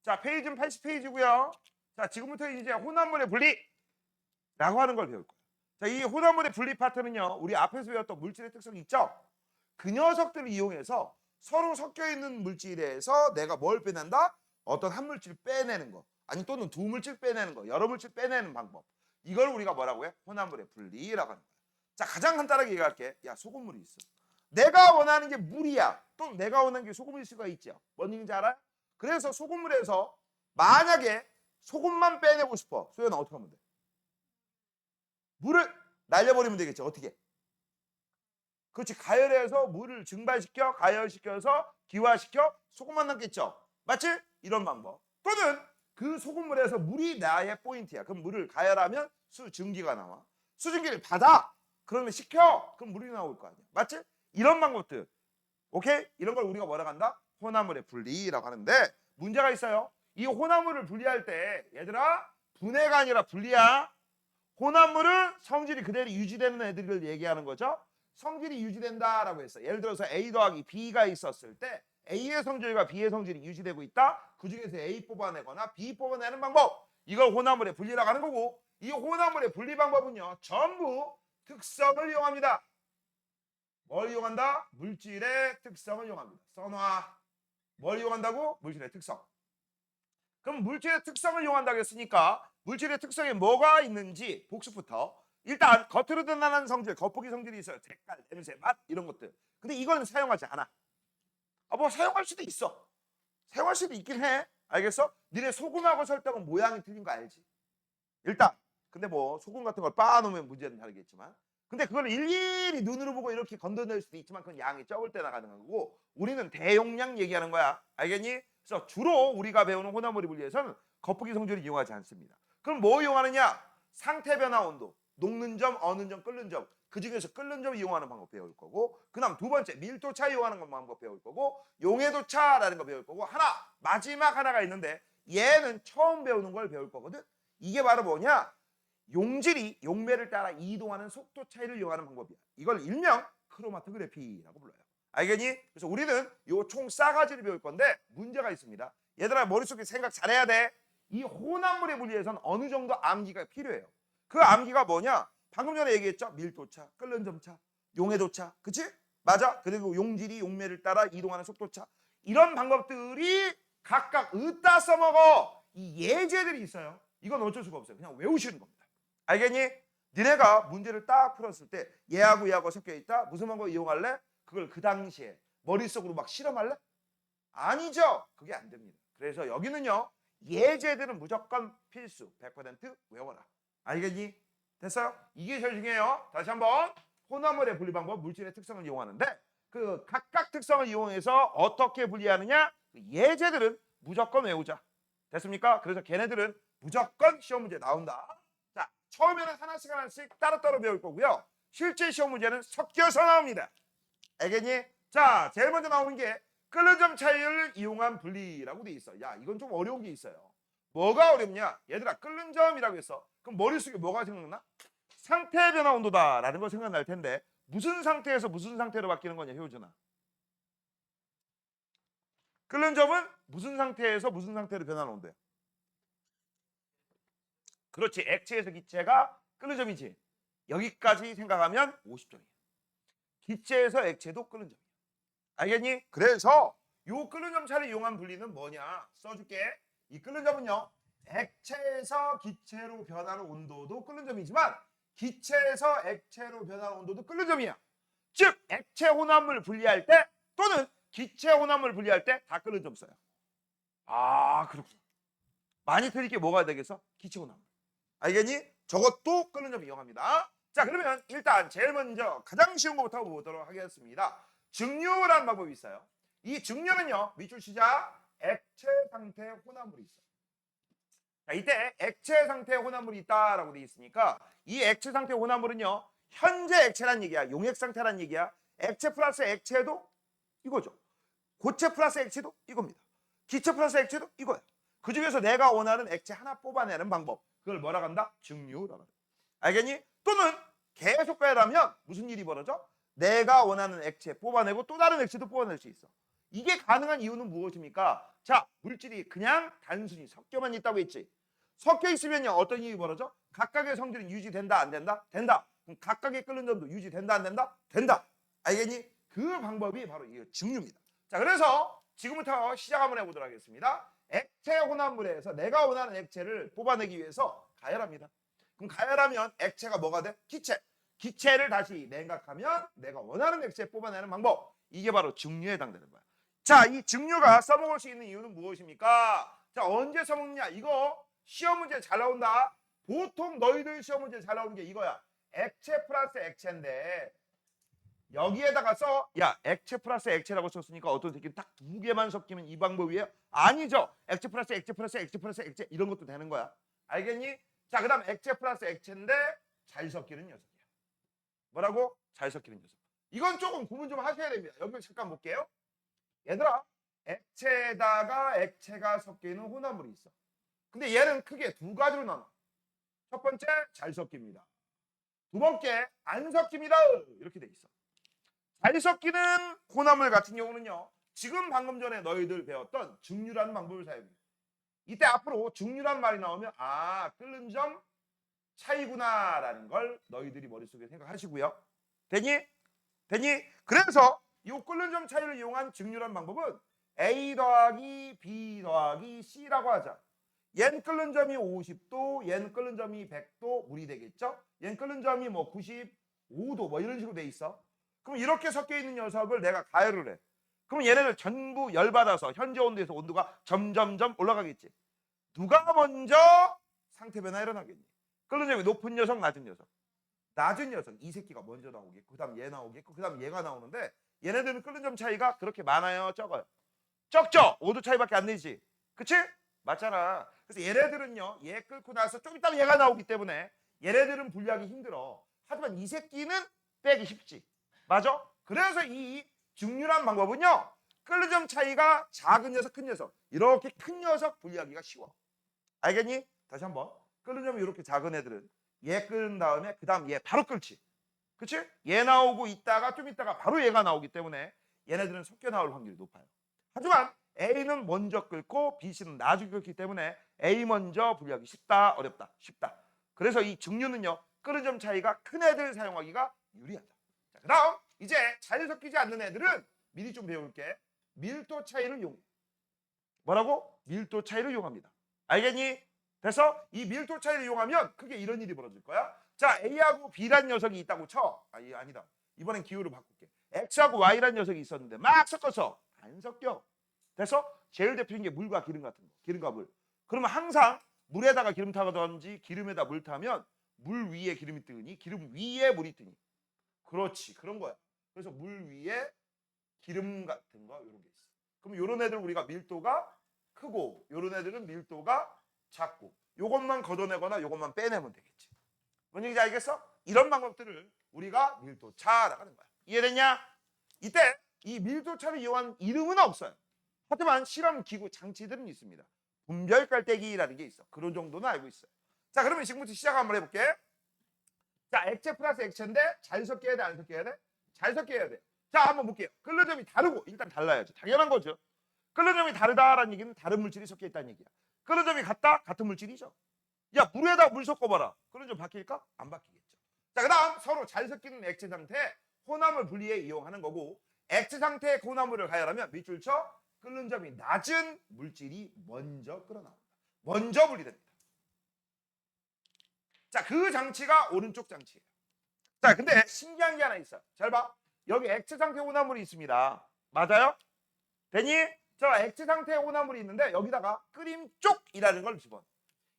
자, 페이지는 80페이지고요. 자, 지금부터 이제 혼합물의 분리라고 하는 걸 배울 거예요. 자, 이 혼합물의 분리 파트는요. 우리 앞에서 배웠던 물질의 특성이 있죠. 그 녀석들을 이용해서 서로 섞여 있는 물질에서 내가 뭘 빼낸다? 어떤 한 물질 빼내는 거. 아니 또는 두 물질 빼내는 거. 여러 물질 빼내는 방법. 이걸 우리가 뭐라고 해? 혼합물의 분리라고 하는 거야. 자, 가장 간단하게 얘기할게. 야, 소금물이 있어. 내가 원하는 게 물이야. 또 내가 원하는 게 소금일 수가 있죠. 뭔 얘기인지 알아요? 그래서 소금물에서 만약에 소금만 빼내고 싶어. 소연아 어떻게 하면 돼? 물을 날려버리면 되겠죠. 어떻게? 그렇지. 가열해서 물을 증발시켜 가열시켜서 기화시켜 소금만 남겠죠. 맞지? 이런 방법. 또는 그 소금물에서 물이 나의 포인트야. 그럼 물을 가열하면 수증기가 나와. 수증기를 받아. 그러면 식혀. 그럼 물이 나올 거 아니야. 맞지? 이런 방법들. 오케이? 이런 걸 우리가 뭐라고 한다? 혼합물의 분리라고 하는데 문제가 있어요. 이 혼합물을 분리할 때 얘들아 분해가 아니라 분리야. 혼합물은 성질이 그대로 유지되는 애들을 얘기하는 거죠. 성질이 유지된다라고 했어. 예를 들어서 A 더하기 B가 있었을 때 A의 성질과 B의 성질이 유지되고 있다. 그중에서 A 뽑아내거나 B 뽑아내는 방법. 이걸 혼합물의 분리라고 하는 거고 이 혼합물의 분리 방법은요. 전부 특성을 이용합니다. 뭘 이용한다? 물질의 특성을 이용합니다. 써놔. 뭘 이용한다고? 물질의 특성. 그럼 물질의 특성을 이용한다고 했으니까 물질의 특성에 뭐가 있는지 복습부터 일단 겉으로 드러나는 성질, 겉보기 성질이 있어요. 색깔, 냄새, 맛 이런 것들. 근데 이거는 사용하지 않아. 뭐 사용할 수도 있어. 사용할 수도 있긴 해. 알겠어? 니네 소금하고 설탕은 모양이 틀린 거 알지? 일단 근데 뭐 소금 같은 걸 빻아놓으면 문제는 다르겠지만 근데 그걸 일일이 눈으로 보고 이렇게 건져낼 수도 있지만 그건 양이 적을 때나 가능한 거고 우리는 대용량 얘기하는 거야. 알겠니? 그래서 주로 우리가 배우는 혼합물의 분리에서는 겉보기 성질을 이용하지 않습니다. 그럼 뭐 이용하느냐? 상태 변화 온도, 녹는 점, 어는 점, 끓는 점. 그 중에서 끓는 점 이용하는 방법 배울 거고 그 다음 두 번째 밀도차 이용하는 방법 배울 거고 용해도차라는 거 배울 거고 마지막 하나가 있는데 얘는 처음 배우는 걸 배울 거거든. 이게 바로 뭐냐? 용질이 용매를 따라 이동하는 속도 차이를 이용하는 방법이야. 이걸 일명 크로마토그래피라고 불러요. 알겠니? 그래서 우리는 요 총 싸가지를 배울 건데 문제가 있습니다. 얘들아 머릿속에 생각 잘해야 돼. 이 혼합물의 분리에서는 어느 정도 암기가 필요해요. 그 암기가 뭐냐? 방금 전에 얘기했죠? 밀도차, 끓는 점차, 용해도차. 그치? 맞아? 그리고 용질이 용매를 따라 이동하는 속도차. 이런 방법들이 각각 으따 써먹어. 이 예제들이 있어요. 이건 어쩔 수가 없어요. 그냥 외우시는 겁니다. 알겠니? 니네가 문제를 딱 풀었을 때 얘하고 얘하고 섞여 있다. 무슨 방법 이용할래? 그걸 그 당시에 머릿속으로 막 실험할래? 아니죠. 그게 안 됩니다. 그래서 여기는요. 예제들은 무조건 필수. 100% 외워라. 알겠니? 됐어요? 이게 제일 중요해요. 다시 한번 혼합물의 분리 방법, 물질의 특성을 이용하는데 그 각각 특성을 이용해서 어떻게 분리하느냐? 그 예제들은 무조건 외우자. 됐습니까? 그래서 걔네들은 무조건 시험 문제 나온다. 자, 처음에는 하나씩 따로따로 배울 거고요. 실제 시험 문제는 섞여서 나옵니다. 알겠니? 자, 제일 먼저 나오는 게 끓는 점 차이를 이용한 분리라고 돼 있어. 야, 이건 좀 어려운 게 있어요. 뭐가 어렵냐? 얘들아, 끓는 점이라고 했어. 그럼 머릿속에 뭐가 생각나? 상태 변화 온도다라는 거 생각날 텐데 무슨 상태에서 무슨 상태로 바뀌는 거냐, 효준아? 끓는 점은 무슨 상태에서 무슨 상태로 변하는 온도야? 그렇지. 액체에서 기체가 끓는 점이지. 여기까지 생각하면 50점이야. 기체에서 액체도 끓는 점이야. 알겠니? 그래서 요 끓는 점 차를 이용한 분리는 뭐냐? 써줄게. 이 끓는 점은요. 액체에서 기체로 변하는 온도도 끓는 점이지만 기체에서 액체로 변하는 온도도 끓는 점이야. 즉 액체 혼합물 분리할 때 또는 기체 혼합물 분리할 때 다 끓는 점 써요. 아 그렇구나. 많이 틀릴 게 뭐가 되겠어? 기체 혼합물. 알겠니? 저것도 끓는 점 이용합니다. 자 그러면 일단 제일 먼저 가장 쉬운 것부터 보도록 하겠습니다. 증류라는 방법이 있어요. 이 증류는요. 밑줄 치자. 액체 상태 혼합물이 있어요. 자, 이때 액체 상태 혼합물이 있다라고 되어 있으니까 이 액체 상태 혼합물은요. 현재 액체란 얘기야. 용액 상태란 얘기야. 액체 플러스 액체도 이거죠. 고체 플러스 액체도 이겁니다. 기체 플러스 액체도 이거야. 그 중에서 내가 원하는 액체 하나 뽑아내는 방법. 그걸 뭐라고 한다? 증류라고 한다. 알겠니? 또는 계속 빼라면 무슨 일이 벌어져? 내가 원하는 액체 뽑아내고 또 다른 액체도 뽑아낼 수 있어. 이게 가능한 이유는 무엇입니까? 자, 물질이 그냥 단순히 섞여만 있다고 했지. 섞여 있으면요 어떤 일이 벌어져? 각각의 성질은 유지된다 안 된다? 된다. 그럼 각각의 끓는 점도 유지된다 안 된다? 된다. 알겠니? 그 방법이 바로 이 증류입니다. 자, 그래서 지금부터 시작 한번 해보도록 하겠습니다. 액체 혼합물에서 내가 원하는 액체를 뽑아내기 위해서 가열합니다. 그럼 가열하면 액체가 뭐가 돼? 기체. 기체를 다시 냉각하면 내가 원하는 액체 뽑아내는 방법. 이게 바로 증류에 해당되는 거야. 자, 이 증류가 써먹을 수 있는 이유는 무엇입니까? 자, 언제 써먹냐? 이거 시험 문제 잘 나온다. 보통 너희들 시험 문제 잘 나오는 게 이거야. 액체 플러스 액체인데 여기에다가 야, 액체 플러스 액체라고 썼으니까 어떤 새끼는 딱 두 개만 섞이면 이 방법이에요? 아니죠. 액체 플러스 액체 플러스 액체 플러스 액체 이런 것도 되는 거야. 알겠니? 자, 그 다음 액체 플러스 액체인데 잘 섞이는 녀석이야. 뭐라고? 잘 섞이는 녀석. 이건 조금 구분 좀 하셔야 됩니다. 여기 잠깐 볼게요. 얘들아, 액체에다가 액체가 섞이는 혼합물이 있어. 근데 얘는 크게 두 가지로 나눠. 첫 번째, 잘 섞입니다. 두 번째, 안 섞입니다. 이렇게 돼 있어. 잘 섞이는 혼합물 같은 경우는요, 지금 방금 전에 너희들 배웠던 증류라는 방법을 사용해. 이때 앞으로 증류란 말이 나오면 끓는 점 차이구나라는 걸 너희들이 머릿속에 생각하시고요. 되니? 그래서 이 끓는 점 차이를 이용한 증류란 방법은 A 더하기 B 더하기 C라고 하자. 얘는 끓는 점이 50도, 얘는 끓는 점이 100도 물이 되겠죠? 얘는 끓는 점이 뭐 95도 뭐 이런 식으로 돼 있어. 그럼 이렇게 섞여 있는 녀석을 내가 가열을 해. 그럼 얘네들 전부 열받아서 현재 온도에서 온도가 점점점 올라가겠지. 누가 먼저 상태 변화 일어나겠니? 끓는 점이 높은 녀석, 낮은 녀석. 낮은 녀석, 이 새끼가 먼저 나오겠고, 그 다음 얘 나오겠고, 그 다음 얘가 나오는데 얘네들은 끓는 점 차이가 그렇게 많아요? 적어요? 적죠? 5도 차이밖에 안 되지. 그치? 맞잖아. 그래서 얘네들은요, 얘 끓고 나서 좀 이따가 얘가 나오기 때문에 얘네들은 분리하기 힘들어. 하지만 이 새끼는 빼기 쉽지. 맞아? 그래서 이 증류란 방법은요, 끓는 점 차이가 작은 녀석, 큰 녀석, 이렇게 큰 녀석 분리하기가 쉬워. 알겠니? 다시 한번. 끓는 점이 이렇게 작은 애들은 얘 끓은 다음에 그 다음 얘 바로 끓지. 그치? 얘 나오고 있다가 좀 있다가 바로 얘가 나오기 때문에 얘네들은 섞여 나올 확률이 높아요. 하지만 A는 먼저 끓고 B, C는 나중에 끓기 때문에 A 먼저 분리하기 쉽다, 어렵다, 쉽다. 그래서 이 증류는요, 끓는 점 차이가 큰 애들 사용하기가 유리하다. 자, 그 다음 이제 잘 섞이지 않는 애들은 미리 좀 배울게. 밀도 차이를 이용해. 뭐라고? 밀도 차이를 이용합니다. 알겠니? 그래서 이 밀도 차이를 이용하면 크게 이런 일이 벌어질 거야. 자, A하고 B란 녀석이 있다고 쳐. 아니다. 이번엔 기호를 바꿀게. X하고 Y란 녀석이 있었는데 막 섞어서 안 섞여. 그래서 제일 대표적인 게 물과 기름 같은 거. 기름과 물. 그러면 항상 물에다가 기름 타든지 기름에다 물 타면 물 위에 기름이 뜨니 기름 위에 물이 뜨니. 그렇지. 그런 거야. 그래서 물 위에 기름 같은 거 이런 게 있어. 그럼 이런 애들 우리가 밀도가 크고 이런 애들은 밀도가 작고 요것만 걷어내거나 요것만 빼내면 되겠지. 뭔 얘기인지 알겠어? 이런 방법들을 우리가 밀도차라고 하는 거야. 이해됐냐? 이때 이 밀도차를 이용한 이름은 없어요. 하지만 실험 기구 장치들은 있습니다. 분별 깔때기라는 게 있어. 그런 정도는 알고 있어요. 자, 그러면 지금부터 시작 한번 해볼게. 자, 액체 플러스 액체인데 잘 섞여야 돼, 안 섞여야 돼? 잘 섞여야 돼. 자, 한번 볼게요. 끓는 점이 다르고 일단 달라야죠. 당연한 거죠. 끓는 점이 다르다라는 얘기는 다른 물질이 섞여 있다는 얘기야. 끓는 점이 같다? 같은 물질이죠. 야, 물에다 물 섞어봐라. 끓는 점 바뀔까? 안 바뀌겠죠. 자, 그 다음 서로 잘 섞이는 액체 상태 혼합물 분리에 이용하는 거고, 액체 상태의 혼합물을 가열하면 밑줄 쳐 끓는 점이 낮은 물질이 먼저 끓어나옵니다. 먼저 분리됩니다. 자, 그 장치가 오른쪽 장치예요. 자, 근데 신기한 게 하나 있어요. 잘 봐. 여기 액체 상태 혼합물이 있습니다. 맞아요? 되니? 저 액체 상태의 혼합물이 있는데 여기다가 끓임 쪽이라는 걸 집어넣어.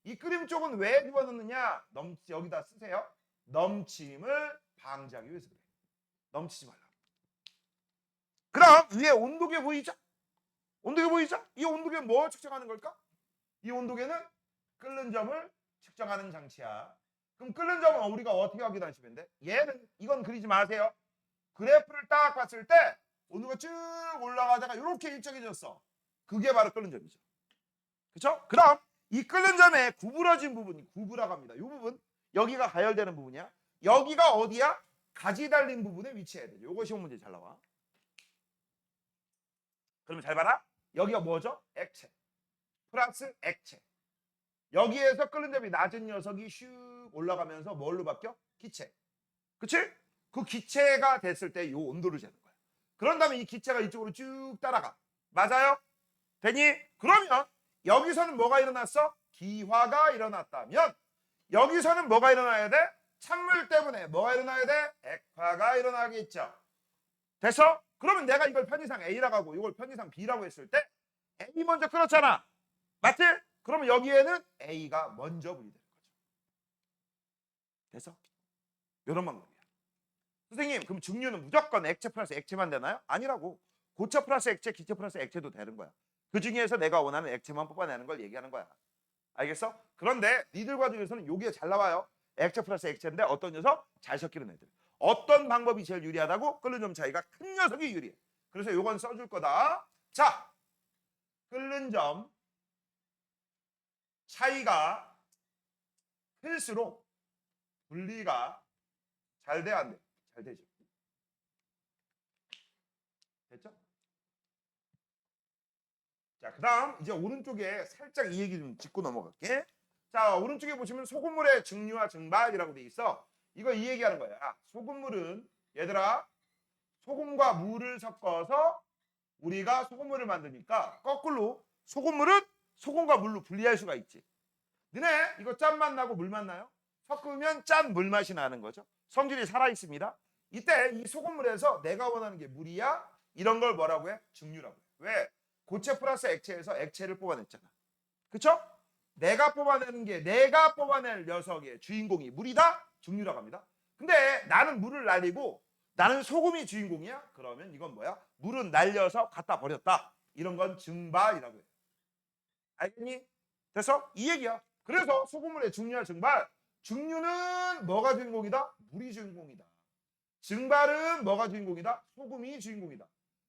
이 끓임 쪽은 왜 집어넣느냐? 여기다 쓰세요. 넘침을 방지하기 위해서 그래. 넘치지 말라. 그럼 위에 온도계 보이죠? 온도계 보이죠? 이 온도계 뭐 측정하는 걸까? 이 온도계는 끓는 점을 측정하는 장치야. 그럼 끓는 점은 우리가 어떻게 확인하시면 돼? 얘는 이건 그리지 마세요. 그래프를 딱 봤을 때 온도가 쭉 올라가다가 이렇게 일정해졌어. 그게 바로 끓는 점이죠. 그렇죠? 그럼 이 끓는 점의 구부러진 부분이 구부라고 합니다. 이 부분, 여기가 가열되는 부분이야. 여기가 어디야? 가지 달린 부분에 위치해야 되죠. 이거 시험 문제 잘 나와. 그러면 잘 봐라. 여기가 뭐죠? 액체. 플러스 액체. 여기에서 끓는 점이 낮은 녀석이 슉 올라가면서 뭘로 바뀌어? 기체. 그치? 그 기체가 됐을 때 이 온도를 재는 거야. 그런 다음에 이 기체가 이쪽으로 쭉 따라가. 맞아요? 되니? 그러면 여기서는 뭐가 일어났어? 기화가 일어났다면 여기서는 뭐가 일어나야 돼? 찬물 때문에 뭐가 일어나야 돼? 액화가 일어나겠죠. 됐어? 그러면 내가 이걸 편의상 A라고 하고 이걸 편의상 B라고 했을 때 A 먼저 끓었잖아. 맞지? 그러면 여기에는 A가 먼저 분리되는 거죠. 됐어? 이런 방법이야. 선생님, 그럼 증류는 무조건 액체 플러스 액체만 되나요? 아니라고. 고체 플러스 액체, 기체 플러스 액체도 되는 거야. 그 중에서 내가 원하는 액체만 뽑아내는 걸 얘기하는 거야. 알겠어? 그런데 니들과 중에서는 여기에 잘 나와요. 액체 플러스 액체인데 어떤 녀석? 잘 섞이는 애들. 어떤 방법이 제일 유리하다고? 끓는 점 차이가 큰 녀석이 유리해. 그래서 요건 써줄 거다. 자, 끓는 점 차이가 클수록 분리가 잘 돼, 안 돼? 잘 되죠. 됐죠? 자, 그 다음 이제 오른쪽에 살짝 이 얘기 좀 짚고 넘어갈게. 자, 오른쪽에 보시면 소금물의 증류와 증발이라고 돼 있어. 이거 이 얘기하는 거야. 소금물은 얘들아 소금과 물을 섞어서 우리가 소금물을 만드니까 거꾸로 소금물은 소금과 물로 분리할 수가 있지. 너네 이거 짠맛 나고 물맛 나요? 섞으면 짠 물맛이 나는 거죠. 성질이 살아 있습니다. 이때 이 소금물에서 내가 원하는 게 물이야? 이런 걸 뭐라고 해? 증류라고 해. 왜? 고체 플러스 액체에서 액체를 뽑아냈잖아. 그쵸? 내가 뽑아낼 녀석의 주인공이 물이다? 증류라고 합니다. 근데 나는 물을 날리고 나는 소금이 주인공이야? 그러면 이건 뭐야? 물은 날려서 갖다 버렸다. 이런 건 증발이라고 해. 알겠니? 됐어? 이 얘기야. 그래서 소금물의 증류와 증발. 증류는 뭐가 주인공이다? 물이 주인공이다. 증발은 뭐가 주인공이다? 소금이 주인공이다.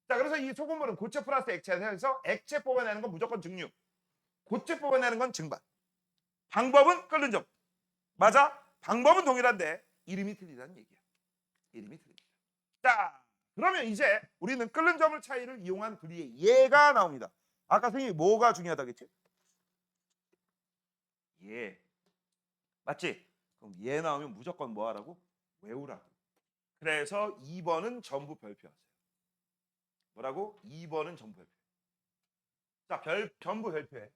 자, 그래서 이 소금물은 고체 플러스 액체에서 액체 뽑아내는 건 무조건 증류. 고체 뽑아내는 건 증발. 방법은 끓는 점. 맞아? 방법은 동일한데 이름이 틀리다는 얘기야. 이름이 틀립니다. 자, 그러면 이제 우리는 끓는 점을 차이를 이용한 분리의 예가 나옵니다. 아까 선생님이 뭐가 중요하다고 했지? 예. 맞지? 그럼 예 나오면 무조건 뭐 하라고? 외우라고. 그래서 2번은 전부 별표하세요. 뭐라고? 2번은 전부 별표. 자, 전부 별표해.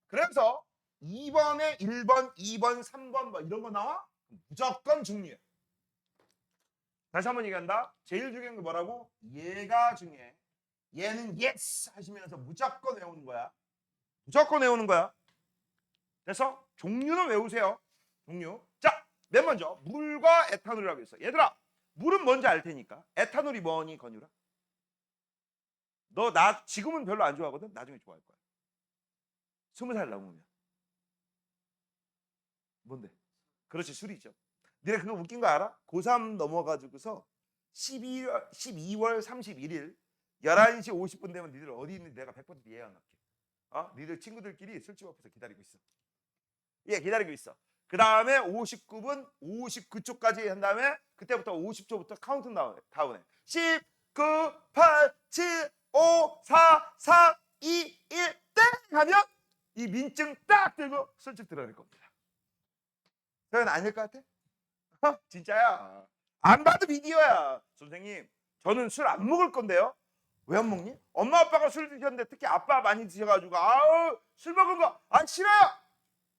그래서 2번에 1번, 2번, 3번 뭐 이런 거 나와? 무조건 중요해. 다시 한번 얘기한다. 제일 중요한 게 뭐라고? 얘가 중요해. 얘는 yes 하시면서 무조건 외우는 거야. 무조건 외우는 거야. 그래서 종류는 외우세요. 종류. 자, 맨 먼저 물과 에탄올이라고 했어. 얘들아, 물은 뭔지 알 테니까. 에탄올이 뭐니, 건유라? 너 나 지금은 별로 안 좋아하거든. 나중에 좋아할 거야. 20살 넘으면. 뭔데? 그렇지, 술이죠. 니네 그거 웃긴 거 알아? 고3 넘어가지고서 12월 31일 11시 50분 되면 니들 어디 있는지 내가 100% 예약할게. 니들 친구들끼리 술집 앞에서 기다리고 있어. 예, 기다리고 있어. 그 다음에 59분 59초까지 한 다음에 그때부터 50초부터 카운트다운해. 10, 9, 8, 7, 5, 4, 3, 2, 1, 땡! 하면 이 민증 딱 들고 술집 들어갈 겁니다. 그건 아닐 것 같아? 진짜야. 안 봐도 비디오야. 선생님, 저는 술 안 먹을 건데요. 왜 안 먹니? 엄마 아빠가 술 드셨는데 특히 아빠 많이 드셔가지고 아우 술 먹은 거 안 싫어요.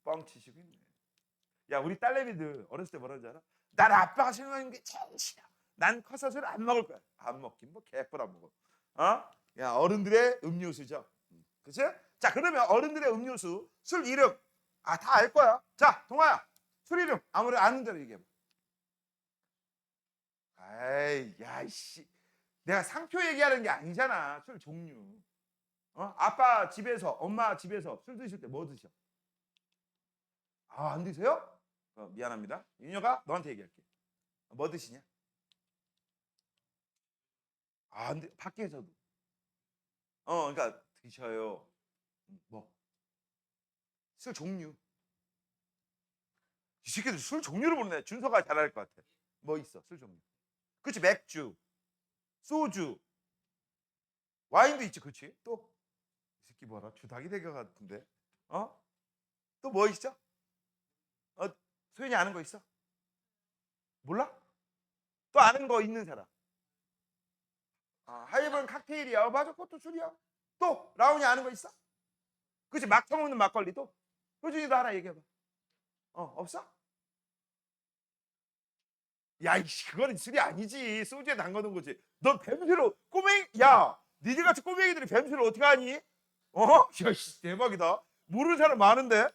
뻥치시고 있네. 야, 우리 딸내미들 어렸을 때 뭐라는지 알아? 난 아빠가 술 먹는 게 제일 싫어. 난 커서 술 안 먹을 거야. 안 먹긴 뭐 개뿔 안 먹어. 야, 어른들의 음료수죠. 그치? 자, 그러면 어른들의 음료수 술 이름 다 알 거야. 자, 동아야, 술 이름 아무리 아는 대로 얘기해봐. 아이, 야이씨, 내가 상표 얘기하는 게 아니잖아. 술 종류. 아빠 집에서, 엄마 집에서 술 드실 때 뭐 드셔? 안 드세요? 미안합니다. 윤여가 너한테 얘기할게. 뭐 드시냐? 안 돼. 밖에서도. 그러니까 드셔요. 뭐? 술 종류. 이 새끼들 술 종류를 모르네. 준서가 잘할 것 같아. 뭐 있어? 술 종류. 그렇지, 맥주, 소주, 와인도 있지, 그렇지? 또 새끼 뭐라 주닭이 된 것 같은데. 또 뭐 있죠? 소연이 아는 거 있어? 몰라? 또 아는 거 있는 사람? 하이볼은 칵테일이야. 맞아, 그것도 술이야. 또 라온이 아는 거 있어? 그치, 막 처먹는 막걸리 또? 효준이도 하나 얘기해봐. 없어? 야, 이씨, 그거는 술이 아니지. 소주에 담가놓은 거지. 너 뱀술을 야, 니들 같이 꼬맹이들이 뱀술을 어떻게 하니? 야, 씨, 대박이다. 모르는 사람 많은데.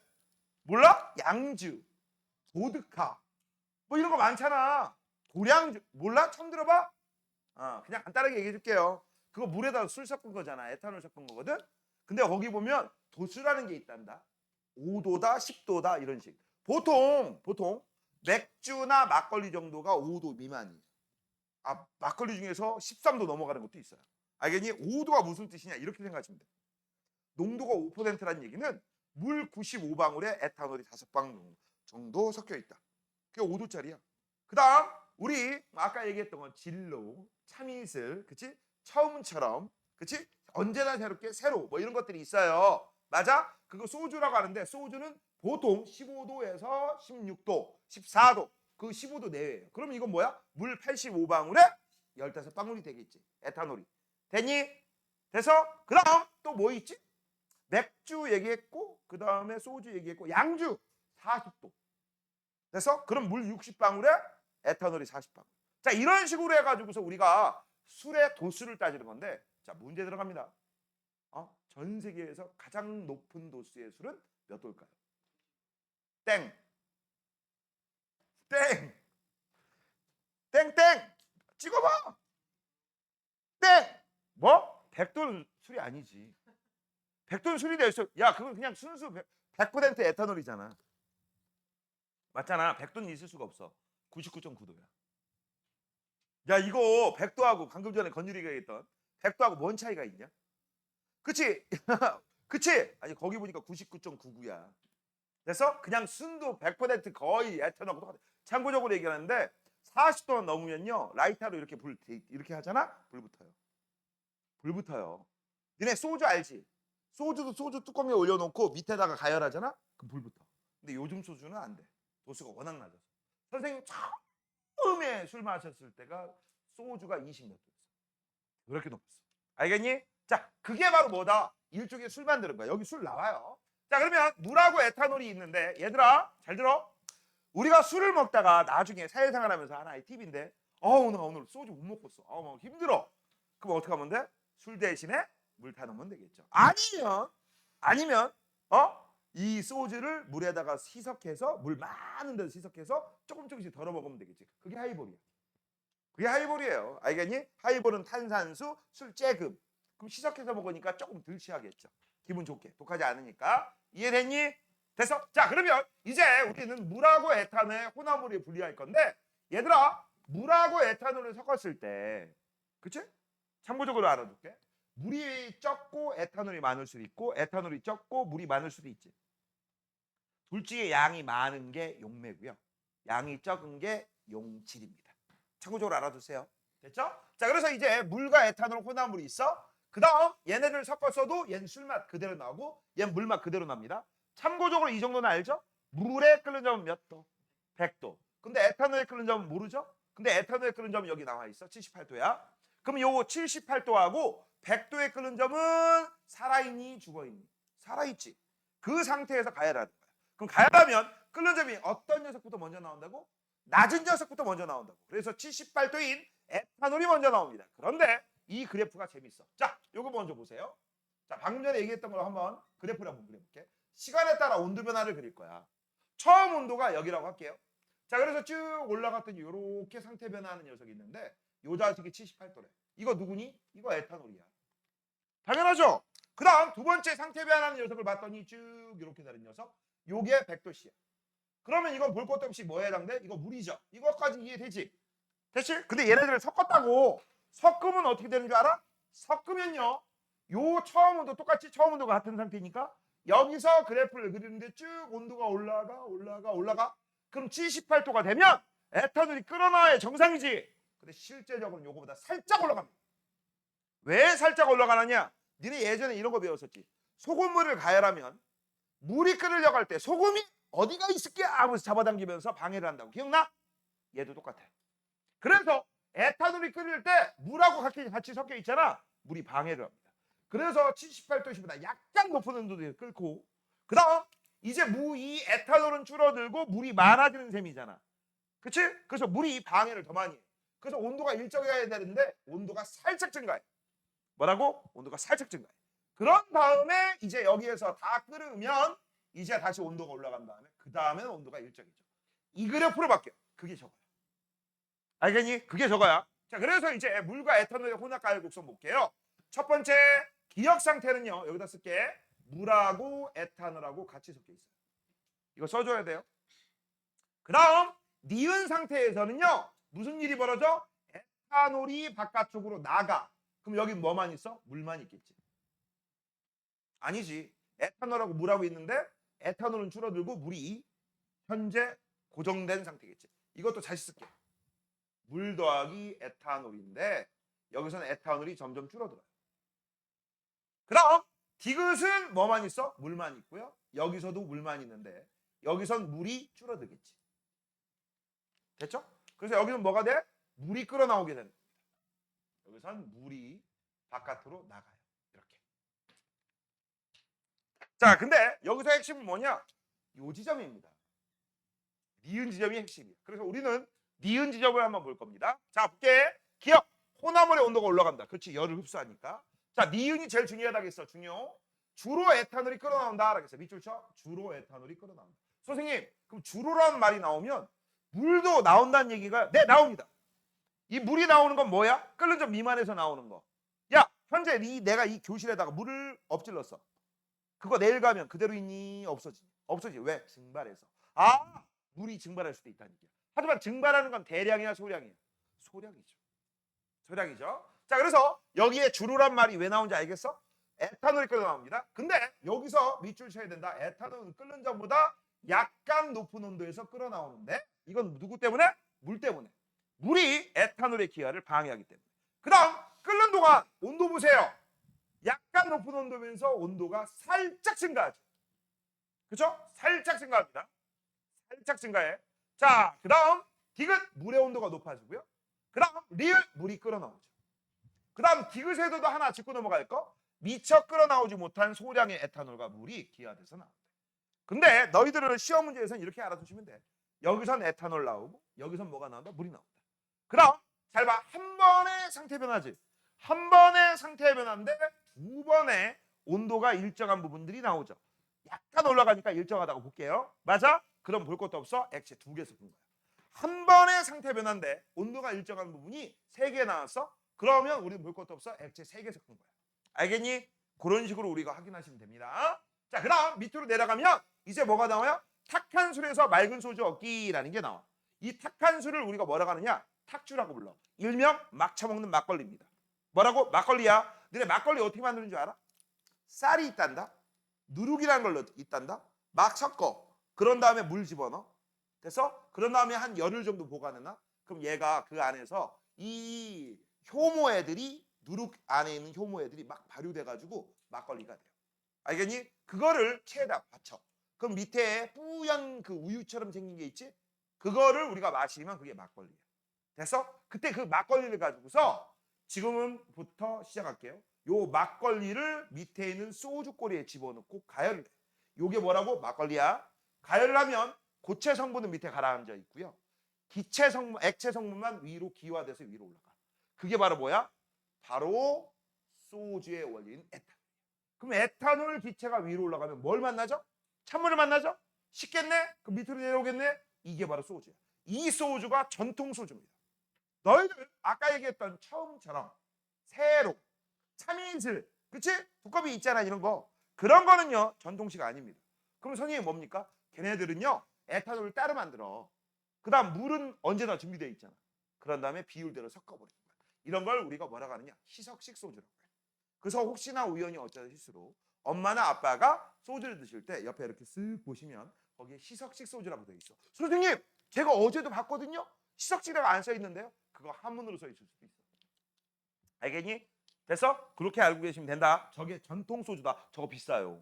몰라? 양주, 보드카, 뭐 이런 거 많잖아. 고량주 몰라? 처음 들어봐? 그냥 간단하게 얘기해 줄게요. 그거 물에다 술 섞은 거잖아. 에탄올 섞은 거거든. 근데 거기 보면 도수라는 게 있단다. 5도다, 10도다 이런 식. 보통 맥주나 막걸리 정도가 5도 미만이에요. 막걸리 중에서 13도 넘어가는 것도 있어요. 알겠니? 5도가 무슨 뜻이냐 이렇게 생각하시면 돼. 농도가 5%라는 얘기는 물 95방울에 에탄올이 5방 정도 섞여 있다. 그게 5도짜리야. 그 다음 우리 아까 얘기했던 건 진로, 참이슬, 그치? 처음처럼, 그치? 언제나 새롭게 새로 뭐 이런 것들이 있어요. 맞아? 그거 소주라고 하는데 소주는 보통 15도에서 16도, 14도 그 15도 내외예요. 그럼 이건 뭐야? 물 85방울에 15방울이 되겠지. 에탄올이. 됐니? 돼서 그 다음 또 뭐 있지? 맥주 얘기했고 그 다음에 소주 얘기했고 양주 40도. 그래서 그럼 물 60방울에 에탄올이 40방울. 자, 이런 식으로 해가지고서 우리가 술의 도수를 따지는 건데, 자, 문제 들어갑니다. 전 세계에서 가장 높은 도수의 술은 몇 도일까요? 땡. 찍어봐. 땡. 뭐? 100도는 술이 아니지. 100도는 술이 될 수. 야, 그건 그냥 순수 100% 에탄올이잖아. 맞잖아. 100도는 있을 수가 없어. 99.9도야. 야, 이거 100도하고 방금 전에 건율이가 얘기했던 100도하고 뭔 차이가 있냐? 그치? 그치? 아니, 거기 보니까 99.99야. 그래서 그냥 순도 100% 거의 에탄올하고 똑같아. 참고적으로 얘기하는데 40도 넘으면요 라이터로 이렇게 이렇게 하잖아? 불 붙어요. 니네 소주 알지? 소주도 소주 뚜껑에 올려놓고 밑에다가 가열하잖아? 그럼 불 붙어. 근데 요즘 소주는 안 돼. 도수가 워낙 낮아서. 선생님 처음에 술 마셨을 때가 소주가 20몇 도였어. 그렇게 높았어. 알겠니? 자, 그게 바로 뭐다? 일종의 술 만드는 거야. 여기 술 나와요. 자, 그러면 물하고 에탄올이 있는데 얘들아 잘 들어. 우리가 술을 먹다가 나중에 사회생활하면서 하나의 팁인데 나 오늘 소주 못 먹었어. 뭐 힘들어. 그럼 어떻게 하면 돼? 술 대신에 물 타놓으면 되겠죠. 아니면 이 소주를 물에다가 희석해서 물 많은 데서 희석해서 조금씩 덜어 먹으면 되겠지. 그게 하이볼이야. 그게 하이볼이에요. 알겠니? 하이볼은 탄산수, 술 쬐금. 그럼 희석해서 먹으니까 조금 덜 취하겠죠. 기분 좋게. 독하지 않으니까. 이해됐니? 됐어? 자, 그러면 이제 우리는 물하고 에탄올의 혼합물을 분리할 건데 얘들아, 물하고 에탄올을 섞었을 때 그치? 참고적으로 알아둘게. 물이 적고 에탄올이 많을 수도 있고 에탄올이 적고 물이 많을 수도 있지. 둘 중에 양이 많은 게 용매고요. 양이 적은 게 용질입니다. 참고적으로 알아두세요. 됐죠? 자, 그래서 이제 물과 에탄올 혼합물이 있어. 그 다음 얘네를 섞었어도 얘는 술맛 그대로 나오고 얘는 물맛 그대로 납니다. 참고적으로 이 정도는 알죠? 물에 끓는 점은 몇 도? 100도. 근데 에탄올에 끓는 점은 모르죠? 근데 에탄올에 끓는 점은 여기 나와 있어. 78도야. 그럼 요거 78도하고 100도에 끓는 점은 살아있니 죽어있니? 살아있지. 그 상태에서 가열하는 거야. 그럼 가열하면 끓는 점이 어떤 녀석부터 먼저 나온다고? 낮은 녀석부터 먼저 나온다고. 그래서 78도인 에탄올이 먼저 나옵니다. 그런데 이 그래프가 재밌어. 자, 요거 먼저 보세요. 자, 방금 전에 얘기했던 걸 한번 그래프를 한번 그려볼게. 시간에 따라 온도 변화를 그릴 거야. 처음 온도가 여기라고 할게요. 자, 그래서 쭉 올라갔더니 이렇게 상태 변화하는 녀석이 있는데 요 자식이 78도래. 이거 누구니? 이거 에탄올이야. 당연하죠? 그 다음 두 번째 상태 변화하는 녀석을 봤더니 쭉 이렇게 다른 녀석. 요게 100도씨야. 그러면 이건 볼 것도 없이 뭐에 해당돼? 이거 물이죠. 이거까지 이해되지? 됐지? 근데 얘네들을 섞었다고. 섞으면 어떻게 되는 줄 알아? 섞으면요. 요 처음 온도 똑같이 처음 온도가 같은 상태니까 여기서 그래프를 그리는데 쭉 온도가 올라가. 그럼 78도가 되면 에탄올이 끓어나야 정상이지. 근데 실제적으로는 요거보다 살짝 올라갑니다. 왜 살짝 올라가느냐? 니네 예전에 이런 거 배웠었지. 소금물을 가열하면 물이 끓으려고 할 때 소금이 어디가 있을게 하면서 잡아당기면서 방해를 한다고. 기억나? 얘도 똑같아요. 그래서 에탄올이 끓일 때 물하고 같이 섞여 있잖아. 물이 방해를 합니다. 그래서 78도씨보다 약간 높은 온도에 끓고, 그 다음 이제 이 에탄올은 줄어들고 물이 많아지는 셈이잖아. 그치? 그래서 물이 방해를 더 많이 해. 그래서 온도가 일정해야 되는데 온도가 살짝 증가해. 뭐라고? 온도가 살짝 증가해. 그런 다음에 이제 여기에서 다 끓으면 이제 다시 온도가 올라간 다음에 그 다음에는 온도가 일정이죠. 이 그래프로 바뀌어. 그게 저거야. 알겠니? 그게 저거야. 자, 그래서 이제 물과 에탄올의 혼합 가열 곡선 볼게요. 첫 번째 기억 상태는요. 여기다 쓸게. 물하고 에탄올하고 같이 섞여 있어요. 이거 써줘야 돼요. 그 다음 니은 상태에서는요. 무슨 일이 벌어져? 에탄올이 바깥쪽으로 나가. 그럼 여기 뭐만 있어? 물만 있겠지. 아니지. 에탄올하고 물하고 있는데 에탄올은 줄어들고 물이 현재 고정된 상태겠지. 이것도 다시 쓸게. 물 더하기 에탄올인데 여기서는 에탄올이 점점 줄어들어요. 그럼 디귿은 뭐만 있어? 물만 있고요. 여기서도 물만 있는데 여기선 물이 줄어들겠지. 됐죠? 그래서 여기는 뭐가 돼? 물이 끓어나오게 되는 겁니다. 여기선 물이 바깥으로 나가요. 이렇게. 자, 근데 여기서 핵심은 뭐냐? 요 지점입니다. 니은 지점이 핵심이에요. 그래서 우리는 니은 지점을 한번 볼 겁니다. 자, 볼게. 기억. 혼합물의 온도가 올라간다. 그렇지. 열을 흡수하니까. 자, 니은이 제일 중요하다겠어. 중요. 주로 에탄올이 끓어나온다. 라겠어. 밑줄 쳐. 주로 에탄올이 끓어나온다. 선생님, 그럼 주로라는 말이 나오면 물도 나온다는 얘기가 네, 나옵니다. 이 물이 나오는 건 뭐야? 끓는 점 미만에서 나오는 거. 야, 현재 내가 이 교실에다가 물을 엎질렀어. 그거 내일 가면 그대로 있니? 없어지. 없어지. 왜? 증발해서. 아, 물이 증발할 수도 있다는 얘기야. 하지만 증발하는 건 대량이야, 소량이야? 소량이죠. 소량이죠. 자, 그래서 여기에 주로란 말이 왜 나온지 알겠어? 에탄올이 끓어 나옵니다. 근데 여기서 밑줄 쳐야 된다. 에탄올은 끓는 전보다 약간 높은 온도에서 끓어 나오는데 이건 누구 때문에? 물 때문에. 물이 에탄올의 기화를 방해하기 때문에. 그 다음 끓는 동안 온도 보세요. 약간 높은 온도면서 온도가 살짝 증가하죠. 그렇죠? 살짝 증가합니다. 살짝 증가해. 자, 그 다음 디귿 물의 온도가 높아지고요. 그 다음 리을 물이 끓어나오죠. 그 다음 디귿에도 하나 짚고 넘어갈 거. 미처 끓어나오지 못한 소량의 에탄올과 물이 기화돼서 나온다. 근데 너희들은 시험 문제에서는 이렇게 알아두시면 돼. 여기선 에탄올 나오고 여기선 뭐가 나온다? 물이 나온다. 그럼 잘 봐. 한 번의 상태 변화지. 한 번의 상태 변화인데 두 번의 온도가 일정한 부분들이 나오죠. 약간 올라가니까 일정하다고 볼게요. 맞아? 그럼 볼 것도 없어. 액체 두 개 섞은 거야. 한 번의 상태 변화인데 온도가 일정한 부분이 세 개 나왔어. 그러면 우리는 볼 것도 없어. 액체 세 개 섞은 거야. 알겠니? 그런 식으로 우리가 확인하시면 됩니다. 자, 그 다음 밑으로 내려가면 이제 뭐가 나와요? 탁한 술에서 맑은 소주 얻기라는 게 나와. 이 탁한 술을 우리가 뭐라고 하느냐? 탁주라고 불러. 일명 막 처먹는 막걸리입니다. 뭐라고? 막걸리야. 너네 막걸리 어떻게 만드는 줄 알아? 쌀이 있단다. 누룩이라는 걸 있단다. 막 섞어. 그런 다음에 물 집어넣어. 됐어? 그런 다음에 한 열흘 정도 보관해놔. 그럼 얘가 그 안에서 이 효모 애들이 누룩 안에 있는 효모 애들이 막 발효돼가지고 막걸리가 돼요. 알겠니? 그거를 체에다 받쳐. 그럼 밑에 뿌연 그 우유처럼 생긴 게 있지? 그거를 우리가 마시면 그게 막걸리야. 됐어? 그때 그 막걸리를 가지고서 지금부터 시작할게요. 요 막걸리를 밑에 있는 소주 꼬리에 집어넣고 가열을 해. 요게 뭐라고? 막걸리야. 가열을 하면 고체 성분은 밑에 가라앉아 있고요. 기체 성분, 액체 성분만 위로 기화돼서 위로 올라가. 그게 바로 뭐야? 바로 소주의 원리인 에탄올. 그럼 에탄올 기체가 위로 올라가면 뭘 만나죠? 찬물을 만나죠? 식겠네? 그럼 밑으로 내려오겠네? 이게 바로 소주야. 이 소주가 전통 소주입니다. 너희들 아까 얘기했던 처음처럼 새로 참이슬, 그치? 두꺼비 있잖아 이런 거. 그런 거는요 전통시가 아닙니다. 그럼 선생님이 뭡니까? 걔네들은요 에탄올을 따로 만들어. 그 다음 물은 언제나 준비되어 있잖아. 그런 다음에 비율대로 섞어버리는 거야. 이런 걸 우리가 뭐라고 하느냐? 희석식 소주라고 해요. 그래서 혹시나 우연히 어쩌다 실수로 엄마나 아빠가 소주를 드실 때 옆에 이렇게 쓱 보시면 거기에 희석식 소주라고 되어 있어. 선생님 제가 어제도 봤거든요. 희석식이라고 안 써 있는데요. 그거 한문으로 써 있을 수도 있어. 알겠니? 됐어? 그렇게 알고 계시면 된다. 저게 전통 소주다. 저거 비싸요.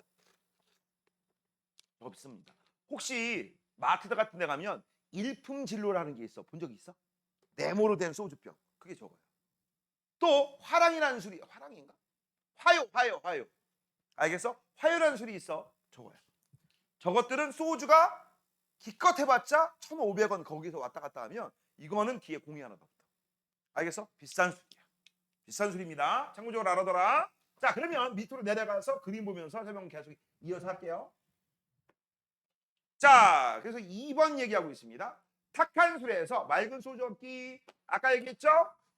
저거 비쌉니다. 혹시 마트 같은 데 가면 일품 진로라는 게 있어. 본 적 있어? 네모로 된 소주병. 그게 저거야. 또 화랑이라는 술이 화랑인가? 화요. 알겠어? 화요라는 술이 있어. 저거야. 저것들은 소주가 기껏 해봤자 1,500원 거기서 왔다 갔다 하면 이거는 뒤에 공이 하나 더 붙어. 알겠어? 비싼 술이야. 비싼 술입니다. 참고적으로 알아둬라. 자, 그러면 밑으로 내려가서 그림 보면서 설명 계속 이어서 할게요. 자, 그래서 2번 얘기하고 있습니다. 탁한 술에서 맑은 소주 얻기. 아까 얘기했죠?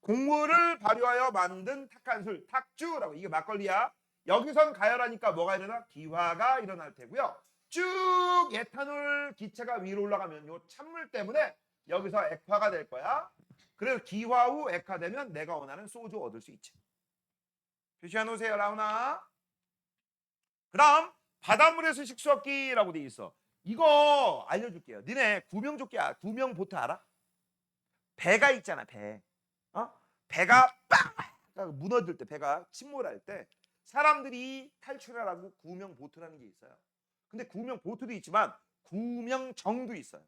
곡물을 발효하여 만든 탁한 술, 탁주라고. 이게 막걸리야. 여기선 가열하니까 뭐가 일어나? 기화가 일어날 테고요. 쭉 에탄올 기체가 위로 올라가면 요 찬물 때문에 여기서 액화가 될 거야. 그래서 기화 후 액화되면 내가 원하는 소주 얻을 수 있지. 표시해 놓으세요, 라우나. 그다음 바닷물에서 식수얻기라고 돼 있어. 이거 알려줄게요. 니네 구명조끼야, 구명보트 알아? 배가 있잖아, 배. 배가 빡 무너질 때, 배가 침몰할 때 사람들이 탈출하라고 구명보트라는 게 있어요. 근데 구명보트도 있지만 구명정도 있어요.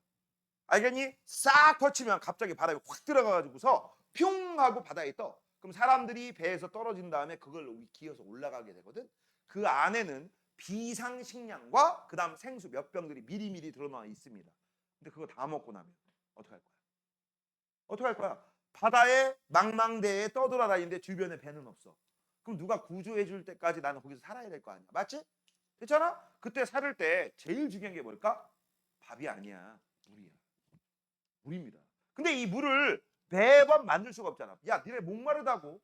알겠니? 싹 터치면 갑자기 바다에 확 들어가가지고서 뿅 하고 바다에 떠. 그럼 사람들이 배에서 떨어진 다음에 그걸 기어서 올라가게 되거든. 그 안에는 비상식량과 그 다음 생수 몇 병들이 미리미리 드러나 있습니다. 근데 그거 다 먹고 나면 어떡할 거야? 어떡할 거야? 바다에 망망대해에 떠돌아다니는데 주변에 배는 없어. 그럼 누가 구조해 줄 때까지 나는 거기서 살아야 될 거 아니야. 맞지? 됐잖아? 그때 살을 때 제일 중요한 게 뭘까? 밥이 아니야. 물이야. 물입니다. 근데 이 물을 매번 만들 수가 없잖아. 야, 니네 목마르다고